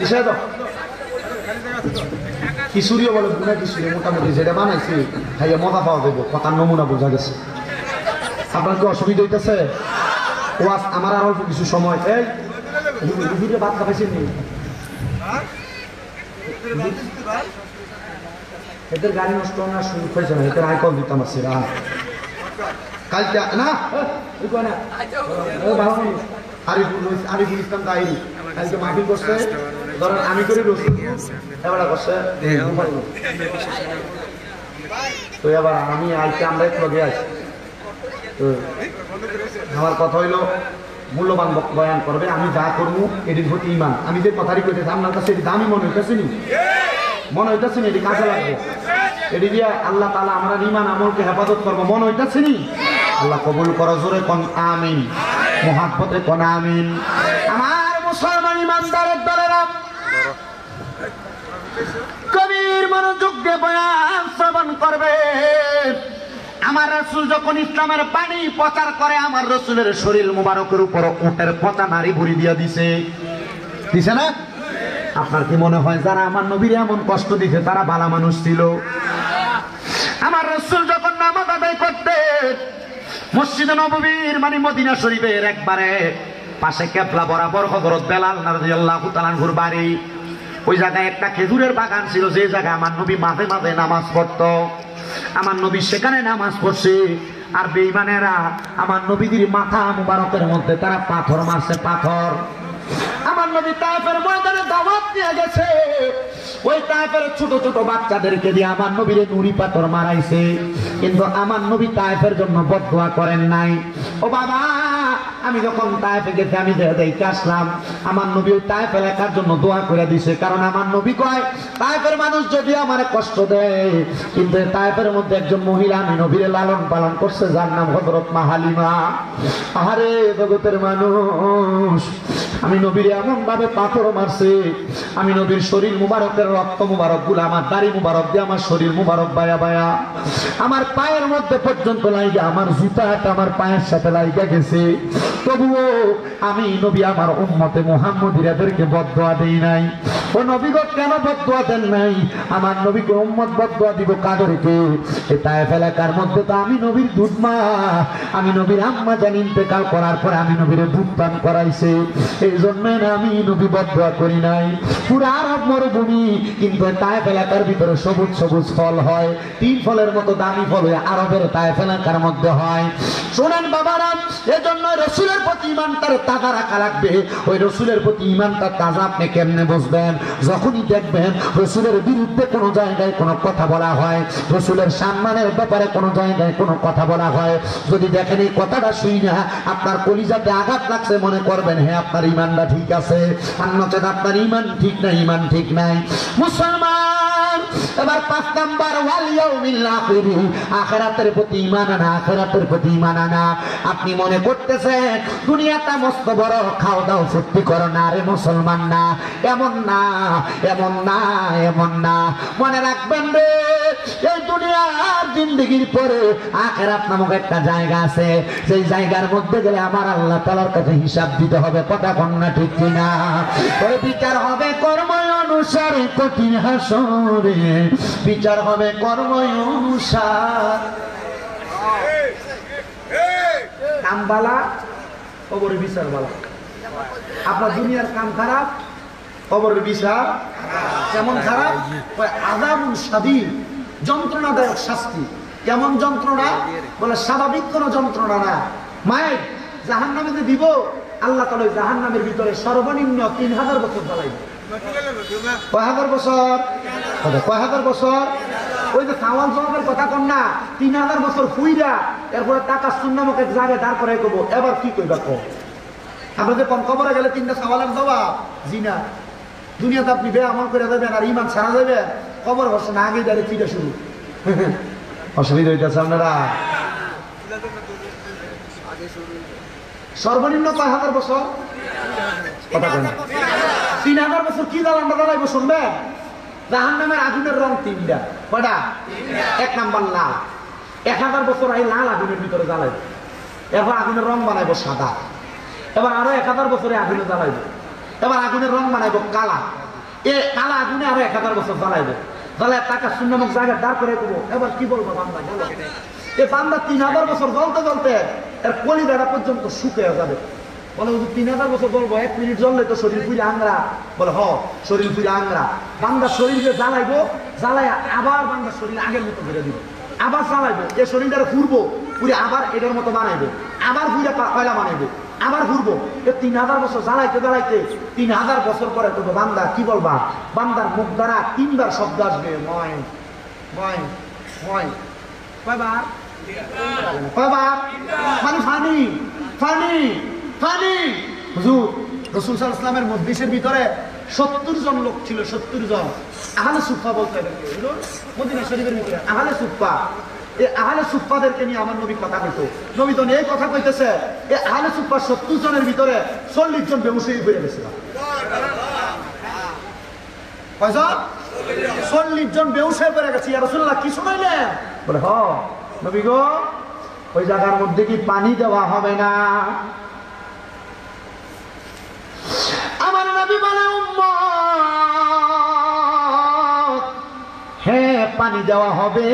বিষয় দাও। কিশোরীও বলে গুণা কিশোরী, মোটামুটি যেটা বানাইছি খাইয়া মজা পাওয়া দেবো, কথার নমুনা বোঝা গেছে। আপনার কি অসুবিধা হইতেছে? ওয়াজ আমার আর অল্প কিছু সময়। এই ভাত খাইছে নি? এদের গাড়ি নষ্ট না শুরু হয়েছে না, এদের আইকল দিতাম আছে কালকে না আরিফুল ইসলাম তাহিরি কালকে মাহফিল করছে, ধরেন আমি করি রসুল এবার করছে, তো এবার আমি আজকে আমরা একটু লগে আছি। তো আমার কথা হইলো মূল্যবান বয়ান করবে, আমি যা করবো এটির প্রতি ঈমান। আমি যে কথাটি কইতেছি আপনার কাছে এটি দামি মনে হইতেছে নি? মনে হইতেছে নি এটি কাজে লাগবে? এটি দিয়ে আল্লাহ তাআলা আমরা ঈমান আমলকে হেফাজত করবো, মনে হইতেছে নি? আল্লাহ কবুল করো, জোরে কোন আমিন, মুহাব্বতে কোন আমিন। আমার মুসলমান ঈমানদারের দলেরা কবির মনোযোগ দিয়ে বয়ান শ্রবণ করবে। আমার রাসূল যখন ইসলামের বাণী প্রচার করে, আমার রাসূলের শরীর মুবারকের উপর উটের পচা নারী ভরি দিয়া দিছে। দিছে না? আপনার কি মনে হয় যারা আমার নবীর এমন কষ্ট দিছে তারা ভালো মানুষ ছিল? আমার রাসূল যখন নামাজ আদায় করতেন মসজিদে নববীর মানে মদিনা শরীফের একবারে পাশে কেবলা বরাবর হযরত বেলাল রাদিয়াল্লাহু তাআলা আনহুর বাড়ি, ওই জায়গায় একটা খেজুরের বাগান ছিল, যে জায়গায় আমার নবী মাঝে মাঝে নামাজ পড়তো। আমার নবী সেখানে নামাজ পড়ছে, আর বেঈমানেরা আমার নবীদের মাথা মুবারকের মধ্যে তারা পাথর মারছে, পাথর। আমার নবী তায়েফের ময়দানে দাওয়াত নিয়ে গেছে, ওই তায়েফের ছোট ছোট বাচ্চাদেরকে দিয়ে আমার নবীরে নুরি পাথর মারাইছে, কিন্তু আমার নবী তায়েফের জন্য বদদোয়া করেন নাই। ও বাবা, আমি যখন তায়েফে গেছি আমি দেখে আসলাম, আমার নবী ওই তায়েফ এলাকার জন্য দোয়া করে দিছে, কারণ আমার নবী কয় তায়েফের মানুষ যদি আমার কষ্ট দেয়, কিন্তু তায়েফের মধ্যে একজন মহিলা আমি নবীরে লালন পালন করছে, যার নাম হযরত মা হালিমা। আহারে জগতের মানুষ, আমি নবীরে এমন ভাবে পাথর মারছে, আমি নবীর শরীর মুবারকের রক্ত মুবারক গুলো আমার দাড়ি মুবারক দিয়ে আমার শরীর মুবারক বায়া বায়া আমার পায়ের মধ্যে পর্যন্ত লাইগা, আমার জুতাটা আমার পায়ের সাথে লাইগা গেছে, তবুও আমি নবী আমার উম্মতে মুহাম্মদীদেরকে বদদোয়া দেই নাই। ও নবী গো, কেন বদদোয়া দেন নাই? আমার নবীকে উম্মত বদদোয়া দিব কাদেরকে? এই তায়েফ এলাকার মধ্যে তো আমি নবীর দুধ মা, আমি নবীর আম্মা জান ইন্তেকাল করার পরে আমি নবীর দুধ পান করাইছে, এই জন্য আমি নবী বদদোয়া করি নাই। পুরো আরব মরুভূমি, কিন্তু তায়েফ এলাকার ভিতরে সবুজ সবুজ ফল হয়, 3 ফলের মতো দামি ফল আরবের তায়েফ এলাকার মধ্যে হয়। শোনেন বাবারা, এজন্য রসুলের প্রতি ইমানটার তাজা রাখা লাগবে। ওই রসুলের প্রতি ইমানটা তাজা আপনি কেমনে বুঝবেন? যখনই দেখবেন রসুলের বিরুদ্ধে কোনো জায়গায় কোনো কথা বলা হয়, রসুলের সম্মানের ব্যাপারে কোনো জায়গায় কোনো কথা বলা হয়, যদি দেখেন এই কথাটা শুই না আপনার কলিজাতে আঘাত লাগছে, মনে করবেন হ্যাঁ আপনার ইমানটা ঠিক আছে, আর নচেত আপনার ইমান ঠিক নাই, ইমান ঠিক নাই। মুসলমান, এবার 5 নাম্বার, ওয়াল ইয়াউমিল আখির, আখিরাতের প্রতি ঈমান আনা, আখিরাতের প্রতি ঈমান আনা। আপনি মনে করতেছেন দুনিয়াটা মস্ত বড়, খাও দাও ফুর্তি করো না, রে মুসলমান না, এমন না, এমন না, এমন না। মনে রাখবেন রে, এই দুনিয়ার জিন্দেগির পরে আখিরাত নামক একটা জায়গা আছে, সেই জায়গার মধ্যে গেলে আমার আল্লাহ তাআলার কাছে হিসাব দিতে হবে, কথা কোন না ঠিক কিনা? ওই বিচার হবে কর্ম অনুসারে, কঠিন হাসরে বিচার হবে কর্ম অনুসার। কাম বালা, কবরে বিচার বালা। আপনার দুনিয়ার কাম খারাপ, কবরের বিচার কেমন খারাপ? আযাবুন শাদীদ, যন্ত্রণাদায়ক শাস্তি। কেমন যন্ত্রণা? বলে স্বাভাবিক কোন যন্ত্রণা না। মায়ের জাহান্নামে যে দিব, আল্লাহ তাআলা জাহান্নামের ভিতরে সর্বনিম্ন 3000 বছর জ্বালাইবে। কয় হাজার বছর? কয় হাজার বছর? ওই যে সাওয়াল জবাবের কথা কন না, 3000 বছর ফুইরা এরপরে টাকা সুন্নামক এক জায়গায় দাঁড় করাই কব, এবার কি কইবা কো? আপনাদের কোন কবরে গেলে 3টা সওয়ালের জবাব জি না। দুনিয়াতে আপনি বেআমল করে যাবেন আর ঈমান ছাড়া যাবেন, কবর বসে না আগেই দাঁড়িয়ে ফিরে শুরু। অসুবিধা হইতেছে আপনারা? সর্বনিম্ন কয় হাজার বছর? কথা কয় না। 3000 বছর কি জ্বালানটা জ্বালাইবো শুনবেন? জাহান্নামের আগুনের রং 3টা। কয়টা? 1 নাম্বার লাল। 1000 বছর এই লাল আগুনের ভিতরে জ্বালাইবো, এবার আগুনের রং বানাইবো সাদা, এবার আরো 1000 বছরে আগুনে জ্বালাইবো, এবার আগুনের রং বানাইবো কালা, এ কালা আগুনে আরো 1000 বছর জ্বালাইবো, জ্বালায় টাকা শূন্যমুখ জায়গায় দাঁড় করে দেবো। এবার কি বলবো বান্দা? বলো এ বান্দা 3000 বছর জ্বলতে জ্বলতে এর কলিজাটা পর্যন্ত শুকিয়ে যাবে। বলে 3000 বছর বলবো, 1 মিনিট জ্বললে তো শরীর পুরে আংরা। বলে হ, শরীর পুরে আংরা। বান্দার শরীরে জ্বালাইবো, জ্বালায় আবার বান্দার শরীর আগের মতো ঘুরে দিব, আবার জ্বালাইবো, এ শরীরটা ঘুরবো, পুরে আবার এটার মতো বানাইবো, আবার ঘুরে কয়লা বানাইবো, আবার ঘুরবো। এ 3000 বছর জ্বালাইতে জ্বালাইতে 3000 বছর পরে তো বান্দা কি বলবা? বান্দার মুখ দ্বারা 3বার শব্দ আসবে, ময় ময় ময়। কয়বার? কয়বার? মানে ফানি ফানি ফানি। হুজুর রাসূল সাল্লাল্লাহু আলাইহি ওয়াসাল্লামের মজলিসের ভিতরে 70 জন লোক ছিল, 70 জন। আহলে সুফফা বলতে এদেরকে, মদিনা শরীফের ভিতরে আহলে সুফফা। এই আহলে সুফফাদেরকে নিয়ে আমার নবী কথা কইতো। নবী তো এই কথা কইতেছে, এই আহলে সুফফা 70 জনের ভিতরে 40 জন বেহুশ হয়ে পড়ে গেছিল। কয়জন? 40 জন বেহুশ হয়ে পড়ে গেছে। ইয়া রাসূলুল্লাহ কি শুনাইলেন? বলে হ নবী গো, ওই জায়গার মধ্যে কি পানি দেওয়া হবে না? আমার নবী বলে উম্মত, হ্যাঁ পানি দেওয়া হবে,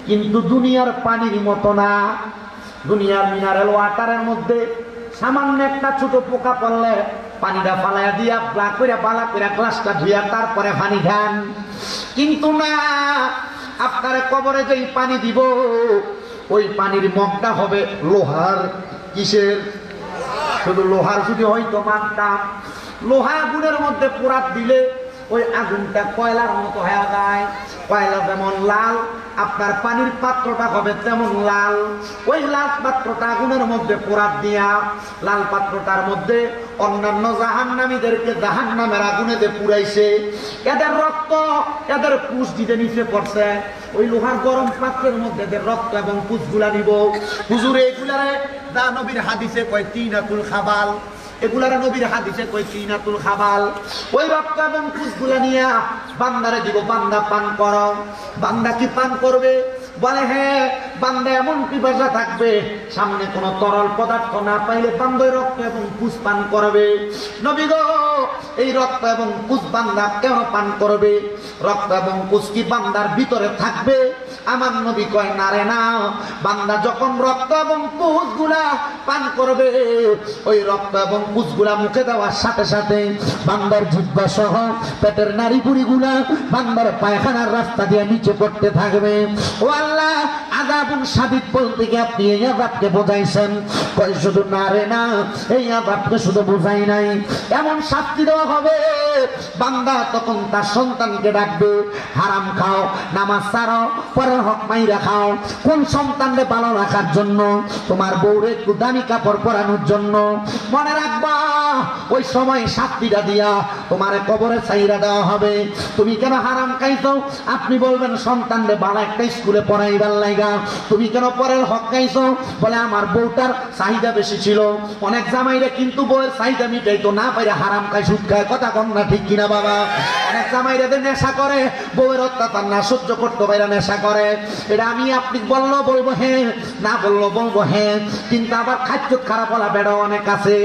কিন্তু দুনিয়ার পানির মতো না। দুনিয়ার মিনারেল ওয়াটারের মধ্যে সামান্য একটা ছোট পোকা পড়লে পানিটা ফালাইয়া দিয়া বালা করে গ্লাসটা ধুইয়া তারপরে পানি খান। কিন্তু না, আপনার কবরে যেই পানি দিব ওই পানির মগটা হবে লোহার। কিসের? শুধু লোহার যদি হয়তো মানতাম, লোহা আগুনের মধ্যে পোড়াত দিলে ওই আগুনটা কয়লার মতো হয়ে যায়। কয়লা যেমন লাল, আপনার পানির পাত্রটা হবে তেমন লাল। ওই লাল পাত্রটা আগুনের মধ্যে পোড়াত দিয়া লাল পাত্রটার মধ্যে অন্যান্য জাহান্নামীদেরকে জাহান্নামের আগুনে দিয়ে পুড়াইছে। এদের রক্ত, এদের পুষ দিতে নিচে পড়ছে। ওই লোহার গরম পাত্রের মধ্যে এদের রক্ত এবং পুষগুলা নিব। হুজুরে এগুলারে দা নবীর হাদিসে কয় তিনাতুল খাবাল, এগুলারা নবীর হাদিসে কই তিনাতুল খাবাল। ওই রক্ত এবং পুষগুলা নিয়া বান্দারে দিব, বান্দা পান করো। বান্দা কি পান করবে? বলে হ্যাঁ, বান্দা এমন পিপাসা থাকবে সামনে কোনো তরল পদার্থ না পাইলে বান্দার রক্ত এবং পুষ পান করবে। নবী গো, এই রক্ত এবং পুষ বান্দা কেন পান করবে? রক্ত এবং পুষ কি বান্দার ভিতরে থাকবে? আমার নবী কয় না রে না, বান্দা যখন রক্ত এবং পুষগুলা পান করবে ওই রক্ত এবং পুষগুলা মুখে দেওয়ার সাথে সাথে বান্দার জিহ্বা সহ পেটের নাড়ি বুড়িগুলা বান্দার পায়খানার রাস্তা দিয়ে নিচে পড়তে থাকবে। ও আল্লাহ, আযাবুন শাদীদ বলতে কি আপনি এই আযাবকে বোঝাইছেন? কয় শুধু না রে না, এই আযাবকে শুধু বোঝাই নাই, এমন শাস্তি দেওয়া হবে বান্দা তখন তার সন্তানকে ডাকবে, হারাম খাও, নামাজ ছাড়ো, পরের হক মাইরা খাও। কোন সন্তানকে ভালো রাখার জন্য? তোমার বউরে একটু দামি কাপড় পরানোর জন্য। মনে রাখবা, ওই সময় শাস্তিটা দিয়া তোমার কবরে ছাইরা দেওয়া হবে। তুমি কেন হারাম খাইছো? আপনি বলবেন সন্তানরে ভালো একটা স্কুলে পড়াইবার লাইগা। তুমি কেন পরের হক খাইছো? বলে আমার বউটার চাহিদা বেশি ছিল। অনেক জামাইরে কিন্তু বউয়ের চাহিদা মিটাইতো না পাইরা হারাম খায়, সুদ খায়। কথা কন না ঠিক কিনা বাবা? অনেক জামাইরে নেশা করে, বউয়ের অত্যাচার না সহ্য করতে পাইরা নেশা করে। এটা আমি আপনি বললো বলবো হ্যাঁ, না বললো বলবো হ্যাঁ, কিন্তু আবার খাদ্য খারাপ বলা বেড়া অনেক আছে।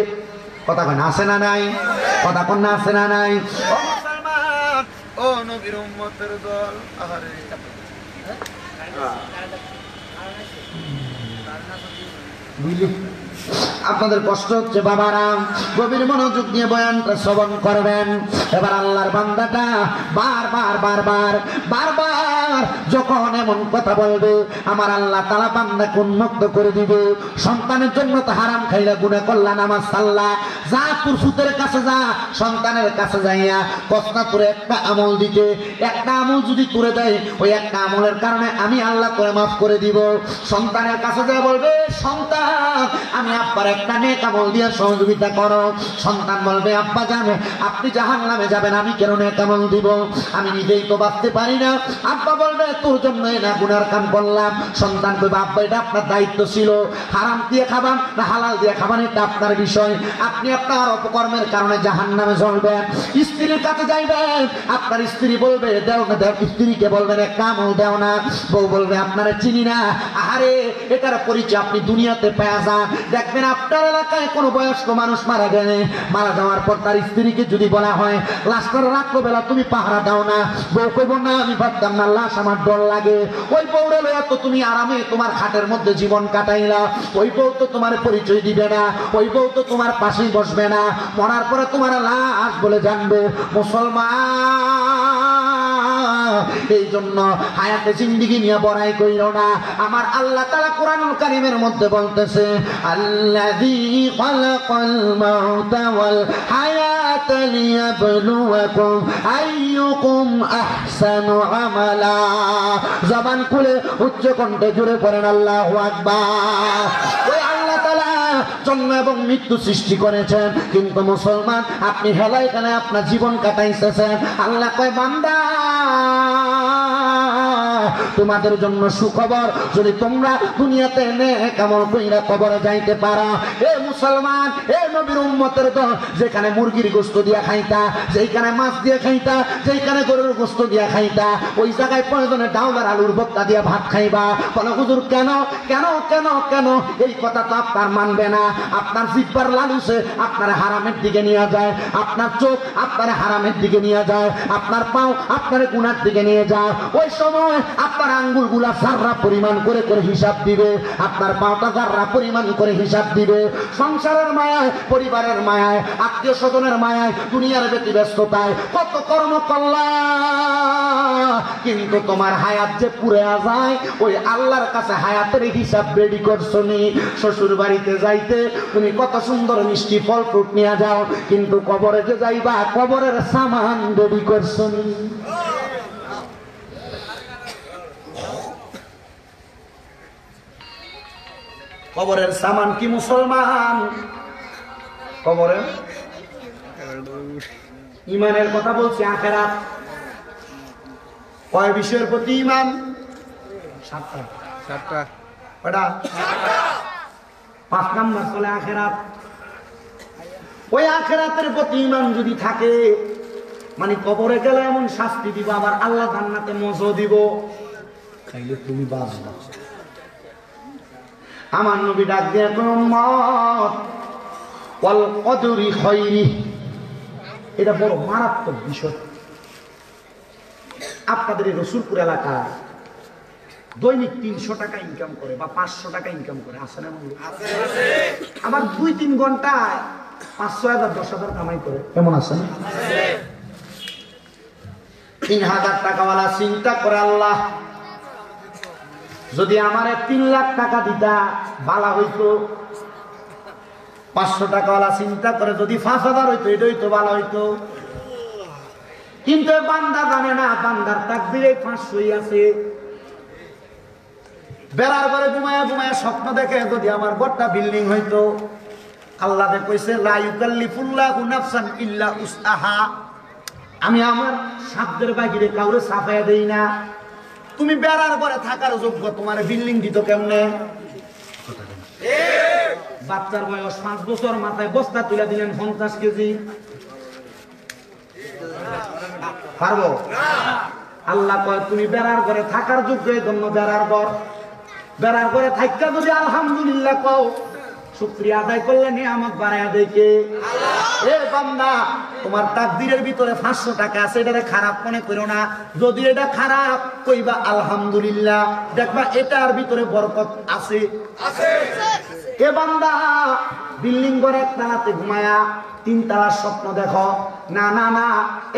কথা কন আছে না নাই? কথা কন না আছে না নাই? ও মুসলমান, ও নবীর উম্মতের দল, আহারে বুঝলি আপনাদের কষ্ট হচ্ছে বাবারা, গভীর মনোযোগ দিয়ে বয়ানটা শ্রবণ করবেন। এবার আল্লাহর বান্দাটা বারবার বারবার বারবার যখন এমন কথা বলবে, আমার আল্লাহ তাআলা বান্দাকে উন্মুক্ত করে দিবে। সন্তানের জন্য তো হারাম খাইলা, গুনাহ করলা, নামাজ ছাড়লা, যা তোর সুতের কাছে যা, সন্তানের কাছে যাইয়া কসনা তোরে একটা আমল দিতে, একটা আমল যদি তোরে দেয় ওই একটা আমলের কারণে আমি আল্লাহ তোরে মাফ করে দিব। সন্তানের কাছে যা বলবে, সন্তান আমি আব্বার একটা নেক আমল দিয়ে সহযোগিতা করো। সন্তান বলবে, আব্বা জানে আপনি জাহান্নামে যাবেন, আমি কেন নেক আমল দিব? আমি নিজেই তো বাঁচতে পারি না। আব্বা বলবে, তোর জন্য না গুনার কাম করলাম। সন্তান বলবে, আব্বা এটা আপনার দায়িত্ব ছিল, হারাম দিয়ে খাবান না হালাল দিয়ে খাবান এটা আপনার বিষয়। আপনি আপনার অপকর্মের কারণে জাহান্নামে জ্বলবেন। স্ত্রীর কাছে যাইবেন, আপনার স্ত্রী বলবে দেও না দেও, স্ত্রীকে বলবেন এক আমল দেও না। বউ বলবে, আপনারা চিনি না। আরে এটার পরিচয় আপনি দুনিয়াতে পেয়ে যান। দেখবেন আপনার এলাকায় কোনো বয়স্ক মানুষ মারা গেলে, মারা যাওয়ার পর তার স্ত্রীকে যদি বলা হয় লাশটার রাত্রবেলা তুমি পাহারা দাও না, বউ কইব না আমি পারতাম না, লাশ আমার ডর লাগে। ওই বউরে লইয়া তো তুমি আরামে তোমার খাটের মধ্যে জীবন কাটাইলা, ওই বউ তো তোমার পরিচয় দিবে না, ওই বউ তো তোমার পাশেই বসবে না, মরার পরে তোমার লাশ বলে জানবে। মুসলমান, এই জন্য হায়াতে জিন্দেগি নিয়ে বড়াই কইরো না। আমার আল্লাহ তাআলা কোরআনুল কারীমের মধ্যে বলতেছে, আল্লাযী খালাকাল মাউতা ওয়াল হায়াতা লিয়াবলুয়াকুম আইয়ুকুম আহসানু আমালা। জবান খুলে উচ্চ কণ্ঠে জোরে পড়েন আল্লাহু আকবার। ওই আল্লাহ তাআলা জন্ম এবং মৃত্যু সৃষ্টি করেছেন, কিন্তু মুসলমান আপনি হেলায় খেলায় আপনার জীবন কাটাইতেছেন। আল্লাহ কয়, বান্দা তোমাদের জন্য সুখবর, যদি তোমরা দুনিয়াতে নেক আমল কইরা কবরে যাইতে পারো। এ মুসলমান, এ নবীর উম্মতের দল, যেখানে মুরগির গোশত দিয়া খাইতা, যেখানে মাছ দিয়ে খাইতা, যেখানে গরুর গোশত দিয়া খাইতা, ওই জায়গায় প্রয়োজনে ডাউলার আলুর ভর্তা দিয়া ভাত খাইবা। বলো হুজুর কেন কেন কেন কেন? এই কথা তো আপনার মানবে না। আপনার জিহ্বার লালুসে আপনার হারামের দিকে নিয়ে যায়, আপনার চোখ আপনার হারামের দিকে নিয়ে যায়, আপনার পাও আপনার গুনার দিকে নিয়ে যায়। ওই সময় আপনার আঙ্গুলগুলা জাররা পরিমাণ করে করে হিসাব দিবে, আপনার পাওটা জাররা পরিমাণ করে হিসাব দিবে। সংসারের মায়ায়, পরিবারের মায়ায়, আত্মীয় স্বজনের মায়ায়, দুনিয়ার ব্যতিব্যস্ততায় কত কর্ম করলা, কিন্তু তোমার হায়াত যে পুরে যায়, ওই আল্লাহর কাছে হায়াতের হিসাব রেডি করছো নি। শ্বশুর বাড়িতে যাইতে তুমি কত সুন্দর মিষ্টি ফল ফ্রুট নিয়ে যাও, কিন্তু কবরে যে যাইবা কবরের সামান রেডি করছো নি। কবরের সামান কি মুসলমান? কবরে ইমানের কথা বলছি, আখেরাত। কয় বিষয়ের প্রতি ইমান? সাতটা। কয়টা? 5 নাম্বার চলে আখেরাত। ওই আখেরাতের প্রতি ইমান যদি থাকে, মানে কবরে গেলে এমন শাস্তি দিব, আবার আল্লাহ জান্নাতে মজা দিব, তাইলে তুমি বাঁচবা। আমার নবী ডাক দিয়ে কোন উম্মত ওয়াল কদরি খায়রি, এটা বড় মারাত্মক বিষয়। আপনাদের এই রসুলপুর এলাকায় দৈনিক 300 টাকা ইনকাম করে বা 500 টাকা ইনকাম করে, আছে না? আবার 2-3 ঘন্টায় 500,000 10,000 কামাই করে, কেমন আছে না? 3,000 টাকাওয়ালা চিন্তা করে, আল্লাহ যদি আমারে 3 লাখ টাকা দিতা বালা হইতো। 500 টাকাওয়ালা চিন্তা করে যদি 5,000 হইতো, এটাই তো ভালো হইতো। কিন্তু বান্দা জানে না, বান্দার তাকদীরে 500ই আছে। বেড়ার ঘরে ঘুমায়া ঘুমায়া স্বপ্ন দেখে যদি আমার বড়টা বিল্ডিং হইতো। আল্লাহ কইছে লা ইউকাল্লিফুল্লাহু নাফসান ইল্লা উসআহা, আমি আমার সাধ্যের বাইরে কাউরে সাফায়া দেই না। তুমি বেড়ার ঘরে থাকার যোগ্য, তোমার বিল্ডিং দিত কেমনে? বাচ্চার বয়স 5 বছর, মাথায় বস্তা তুলে দিলেন 50 কেজি, পারবো? আল্লাহ কয় তুমি বেড়ার ঘরে থাকার যোগ্য, এই জন্য বেড়ার ঘর। বেড়ার ঘরে থাকা যদি আলহামদুলিল্লাহ কও, শুকরিয়া আদায় করলে নিয়ামত বাড়ায়া দেয় কে? এ বান্দা, তোমার তাকদীরের ভিতরে 500 টাকা আছে, এটারে খারাপ মনে করো না। যদি এটা খারাপ, কইবা আলহামদুলিল্লাহ, দেখবা এটার ভিতরে বরকত আছে। এ বান্দা, বিল্ডিং ঘরে একতলাতে ঘুমায়া 3 তালার স্বপ্ন দেখো, না না না,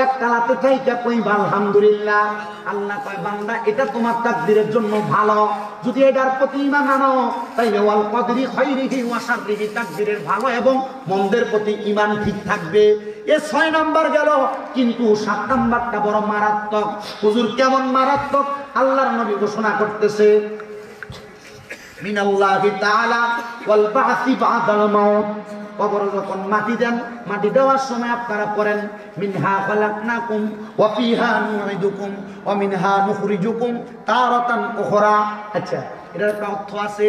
একতলাতে থাইকা কইবা আলহামদুলিল্লাহ। আল্লাহ কয় বান্দা, এটা তোমার তাকদীরের জন্য ভালো। যদি এটার প্রতি ঈমান আনো, তাইলে ওয়াল কদরি খায়রিহি ওয়া শাররিহি, তাকদীরের ভালো এবং মন্দের প্রতি ঈমান ঠিক থাকবে। এ 6 নাম্বার গেল, কিন্তু 7 নাম্বারটা বড় মারাত্মক। হুজুর কেমন মারাত্মক? আল্লাহর নবী ঘোষণা করতেছে মিনাল্লাহি তাআলা ওয়াল বা'সি বা'দাল মাউত। কবরে যখন মাটি দেন, মাটি দেওয়ার সময় আপনারা পড়েন মিনহা খালাকনাকুম ওয়া ফিহা নুঈদুকুম ওয়া মিনহা নুখরিজুকুম তারাতান উখরা। আচ্ছা, এটার একটা অর্থ আছে।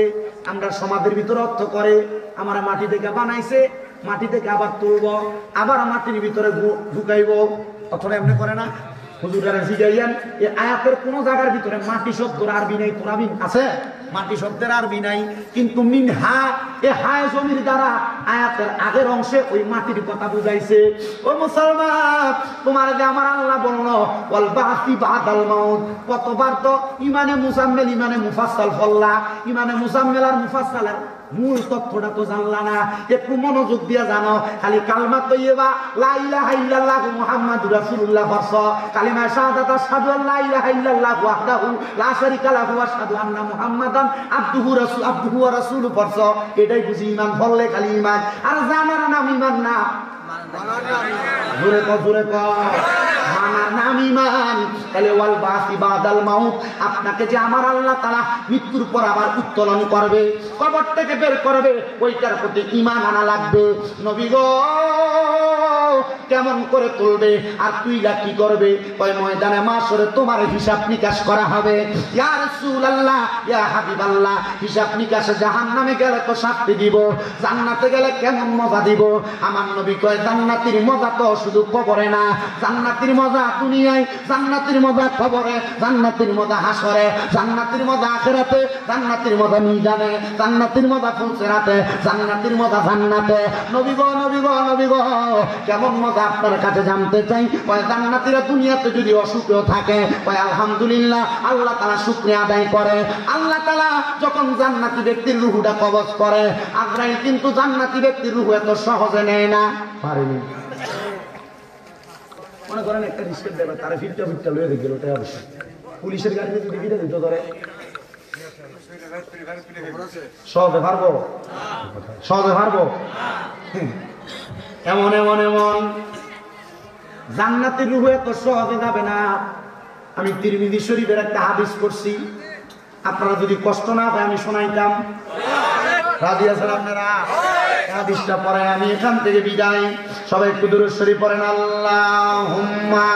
আমরা সমাজের ভিতরে অর্থ করে, আমরা মাটি থেকে বানাইছে, মাটি থেকে আবার তুলব, আবার মাটির ভিতরে ঢুকাইব, অথবা এমনি করে না? হুজুরেরা জিগাইয়ান, এই আয়াতের কোন জায়গার ভিতরে মাটি শব্দের আরবি নাই, তুরাবিন আছে? মাটি শব্দের আরবি নাই, কিন্তু মিনহা, এ হায় জমির দ্বারা আয়াতের আগের অংশে ওই মাটির কথা বুঝাইছে। ও মুসলমান, তোমার যে আমার আল্লাহ বললো ওয়াল বা'সি বা'দাল মাউত, কতবার তো ইমানে মুজাম্মিল, ইমানে মুফাসসাল পড়লা, ইমানে মুজাম্মিল আর মুফাসসালের মূল তথ্যটা তো জানলা না। একটু মনোযোগ দিয়ে জানো, খালি কালমা তৈয়বা লা ইলাহা ইল্লাল্লাহু মুহাম্মাদুর রাসূলুল্লাহ পড়ছ, কালিমা শাহাদাত আশহাদু আল্লা ইলাহা ইল্লাল্লাহু ওয়াহদাহু লা শারীকা লাহু ওয়া আশহাদু আন্না মুহাম্মাদান আবদুহু ওয়া রাসূলুহু পড়ছ, এটাই বুঝি ঈমান। বললে খালি ঈমান, আর জানার নাম ঈমান না। জোরে কও, জোরে কও। আমার নাম ঈমান, তাহলে ওয়াল বাসি বাদাল মাউত, আপনাকে যে আমার আল্লাহ তাআলা মৃত্যুর পর আবার উত্তোলন করবে, কবর থেকে বের করবে, ওইটার প্রতি ঈমান আনা লাগবে। নবী গো কেমন করে তুলবে আর তুইলা কি করবে? ওই ময়দানে মাশরে তোমার হিসাব নিকাশ করা হবে। ইয়া রাসূলুল্লাহ, ইয়া হাবিবাল্লাহ, হিসাব নিকাশে জাহান্নামে গেলে তো শাস্তি দিব, জান্নাতে গেলে কেমন মজা দিব? আমার নবী কয় জান্নাতের মজা তো শুধু কবরে না, জান্নাতের মজা দুনিয়ায়, জান্নাতের মজা কবরে, জান্নাতের মজা হাসরে, জান্নাতের মজা আখিরাতে, জান্নাতের মজা মিজানে, জান্নাতের মজা ফুলসিরাতে, জান্নাতের মজা জান্নাতে। নবী গো নবী গো নবী গো কেমন মজা আপনার কাছে জানতে চাই। ওই জান্নাতীরা দুনিয়াতে যদি অসুখেও থাকে, ওই আলহামদুলিল্লাহ আল্লাহ তাআলা শুকরিয়া আদায় করে। আল্লাহ তাআলা যখন জান্নাতি ব্যক্তির রূহটা কবজ করে, আজরাইল কিন্তু জান্নাতি ব্যক্তির রূহ এত সহজে নেয় না, পারেনি। মনে করেন একটা রিস্কের ড্রাইভার তারা ফিরটা লয়ে গেল, ওটাই অবশ্যই পুলিশের গাড়িতে যদি ফিরে দিত ধরে সহজে পারবো, সহজে পারবো? এমন এমন এমন জান্নাতের রূহ এত সহজে যাবে না। আমি তিরমিজি শরীফের একটা হাদিস করছি, আপনারা যদি কষ্ট না হয় আমি শোনাইতাম, রাজি আছেন আপনারা? হাদিসটা পরে আমি এখান থেকে বিদায়। সবাই একটু দুরূদ শরীফ পড়েন, আল্লাহুম্মা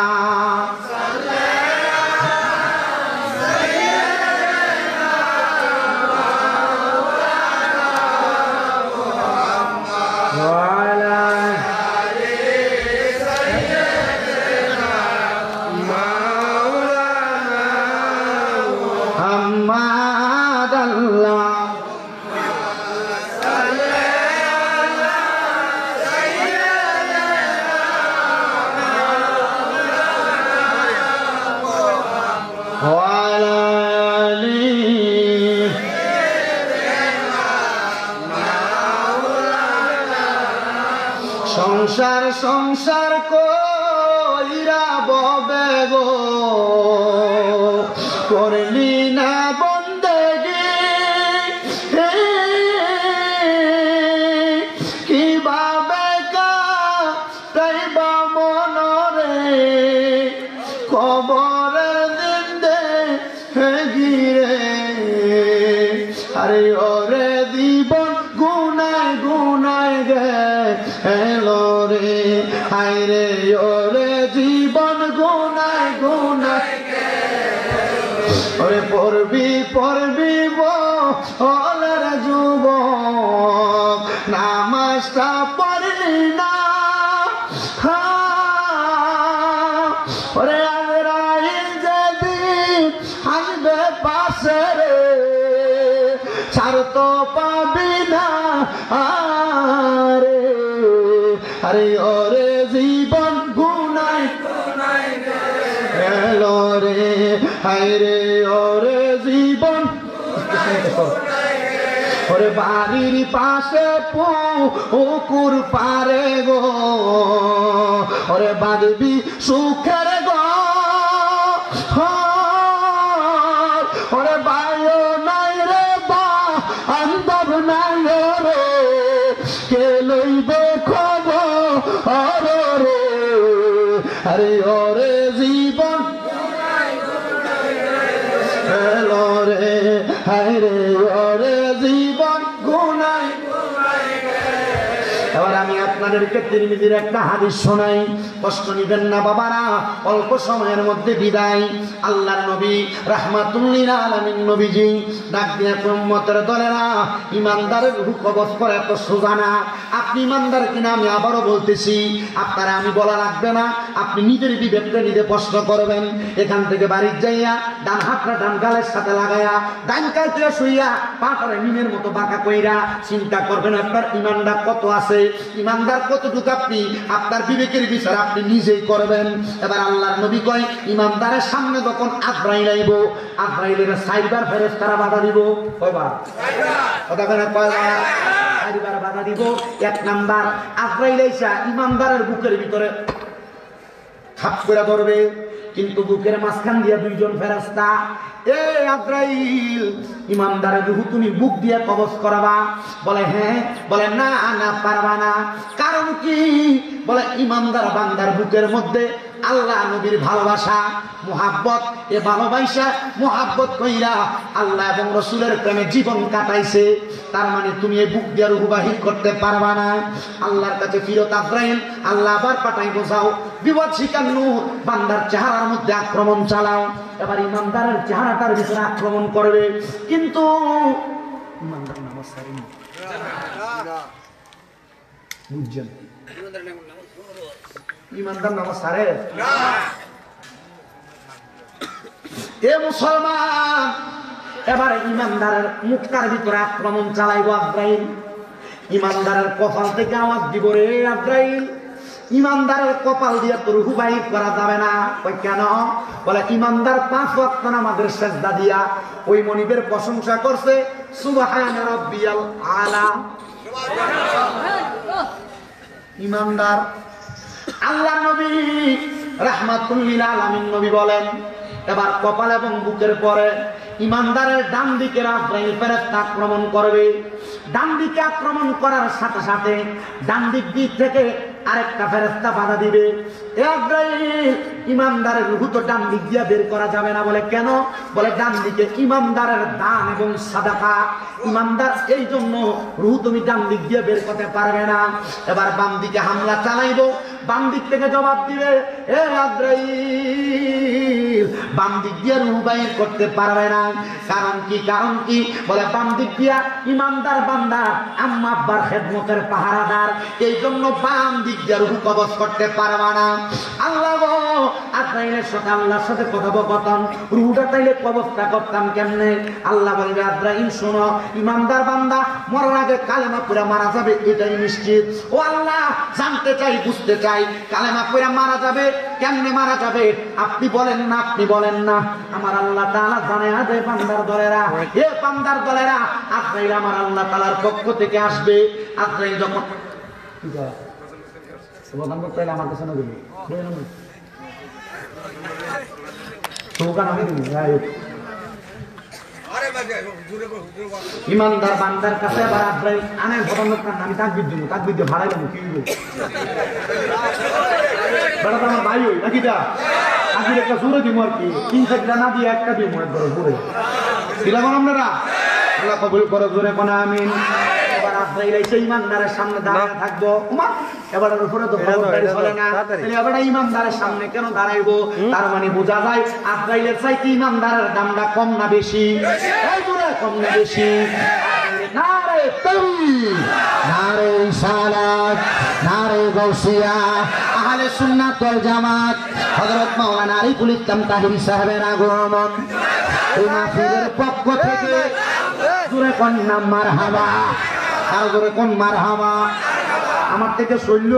সংসার সংসার কইরা ববে গো, করলি না বন্দেগি, কিভাবে কাটাইবা মনরে, কবরে দিন্দে গিরে, আরে ওরে জীবন গুনায় গুনায় গে হেলো রে, হায়রে ওরে জীবন গুনায় গুনায়, ওরে পড়বি পড়বি বলের যুবক, নামাজটা পড়লি না, ওরে আজরাইল যেদিন আসবে পাশে রে, ছাড় তো পাবি না আরে, আরে ওরে জীবন গুনায় গুনায় গেলো রে, হায়রে ওরে জীবন, ওরে বাড়ির পাশে পুকুর পারে গো, ওরে বাঁধবি সুখের গো, ওরে বায়ো নাই রে বা আন্দব নাই রে, কে লইবে খবর রে, আরে ওরে জীবন হেলো রে, হায়রে ওরে জীবন গুনায়। এবার আমি আপনাদেরকে তিরমিজির একটা হাদিস শোনাই, কষ্ট নিবেন না বাবারা, অল্প সময়ের মধ্যে বিদায়। আল্লাহর নবী রাহমাতুল্লিল আলামিন নবীজি ডাক দিয়ে উম্মতের দলেরা, ইমানদারের রূহ কবজ করা এত সোজা না। আপনি ইমানদার কিনা আমি আবারও বলতেছি, আপনারা আমি বলা লাগবে না, আপনি নিজের বিবেকটা নিজে প্রশ্ন করবেন। এখান থেকে বাড়ির যাইয়া ডান হাতটা ডান গালের সাথে লাগাইয়া, ডান কাছে শুইয়া পাটারে নিমের মতো বাঁকা কইরা চিন্তা করবেন আপনার ইমানটা কত আছে, ইমানদার কতটুকু আপনি, আপনার বিবেকের বিচার আপনি নিজেই করবেন। এবার আল্লাহর নবী কয়, ইমানদারের সামনে যখন আজরাইল আইব, আজরাইলের 4 বার ফেরেশতারা বাধা দিব। কয়বার? কথা বলেন, কয়বার? 4 বার বাধা দিব। 1 নাম্বার, আজরাইল আইসা ইমানদারের বুকের ভিতরে খাপ করে ধরবে, কিন্তু বুকের মাঝখান দিয়া 2 জন ফেরেশতা, এ আজরাইল ইমানদারের রূহ তুমি বুক দিয়ে কবজ করাবা? বলে হ্যাঁ। বলে না না পারবা না। কারণ কি? বলে ইমানদার বান্দার বুকের মধ্যে আল্লাহ নবীর ভালোবাসা মুহাব্বত, এ ভালোবাসা মুহাব্বত কইরা আল্লাহ এবং রাসূলের প্রেমে জীবন কাটাইছে। তার মানে তুমি এই বুক দিয়ে রূহ বাহির করতে পারবা না। আল্লাহর কাছে ফিরত আব্রাহিম, আল্লাহ আবার পাঠাই বোঝাও বিপদ শিকান্নু বান্দার চেহারার মধ্যে আক্রমণ চালাও। এবার ইমানদারের চেহারাটার ভিতরে আক্রমণ করবে, কিন্তু ইমানদার নামাজ ছাড়েনি। বুঝছেন? ইমানদার নামাজ ছাড়ে না। এ মুসলমান, এবার ইমানদারের মুখটার ভিতরে আক্রমণ চালাইব আব্রাহিম। ইমানদারের কপাল থেকে আওয়াজ দিব, রে আব্রাহিম, ইমানদারের কপাল দিয়ে তোর রূহ বাহির করা যাবে না। ওই কেন? বলে ইমানদার 5 ওয়াক্ত নামাজের সিজদা দিয়া ওই মনিবের প্রশংসা করছে, সুবহানা রাব্বিয়াল আলা। ইমানদার আল্লাহ নবী রাহমাতুল লিল আলামিন নবী বলেন, এবার কপাল এবং বুকের পরে ইমানদারের ডান দিকে আব্রাহিম ফেরেশতা আক্রমণ করবে। ডান দিকে আক্রমণ করার সাথে সাথে ডান দিক থেকে আরেকটা ফেরেশতা বাধা দিবে। এ আব্রাহিম, ইমানদারের রূহ তো ডান দিক দিয়ে বের করা যাবে না। বলে কেন? বলে ডান দিকে ইমানদারের দান এবং সাদাকা, ইমানদার এই জন্য রূহ তুমি ডান দিক দিয়ে বের করতে পারবে না। এবার বাম দিকে হামলা চালাইবো, বাম দিক থেকে জবাব দিবে, এ আব্রাহিম, বাম দিক দিয়ে রূহ বাইর করতে পারবে না। কারণ কি? কারণ কি? বলে বাম দিক দিয়া ইমানদার বান্দা আম্মা আব্বার খেদমতের পাহারাদার, এই জন্য বাম দিক দিয়ে রূহ কবজ করতে পারবা না। আল্লাহ গো, আব্রাহিমের সাথে আল্লাহর সাথে কথোপকথন, রূহটা তাইলে কবজটা করতাম কেমনে? আল্লাহ বলবে, আব্রাহিম শোনো, ইমানদার বান্দা মরার আগে কালেমা পড়ে মারা যাবে, এটাই নিশ্চিত। ও আল্লাহ, জানতে চাই, বুঝতে চাই, কালেমা পড়ে মারা যাবে, কেমনে মারা যাবে? আপনি বলেন না, আপনি বলেন না। আমার আল্লাহ তাআলা জানে। আদে বান্দার দলেরা, এ বান্দার দলেরা, আজরাইল আমার আল্লাহ তাআলার পক্ষ থেকে আসবে। আজরাইল যখন সমাধান করতে আমার কাছে না দিবি, ইমানদার বান্দার কাছে আবার আজরাইল আনে ঘটনার কারণ আমি তাকবীর দিব, তাকবীর দিয়ে ভাড়াই দেবো, কি হইব? বেটা তো আমার ভাই হই নাকি? তা তাকবীর একটা জোরে দিব আর কি, 3-4টা না দিয়ে একটা দিব একবার জোরে দিলাম আপনারা। আল্লাহ কবুল করো, জোরে কোন আমিন। এবার আজরাইল এসে ইমানদারের সামনে দাঁড়িয়ে থাকবো। এবার উপরে তো খবরদারি চলে না, এবার ইমানদারের সামনে কেন দাঁড়াইবো? তার মানে বোঝা যায় আজরাইলের চাইতে ইমানদারের দামটা কম না বেশি? কম না বেশি? নারে তাকবীর, নারে সালাত, নারে গাউসিয়া, আহলে সুন্নাত ওয়াল জামাত, হযরত মাওলানা আরিফুল ইসলাম তাহিরি সাহেবের আগমন। এই মাহফিলের পক্ষ থেকে জোরে কোন নাম মারহাবা, আর জোরে কোন মারহাবা। আমার থেকে শৈল্য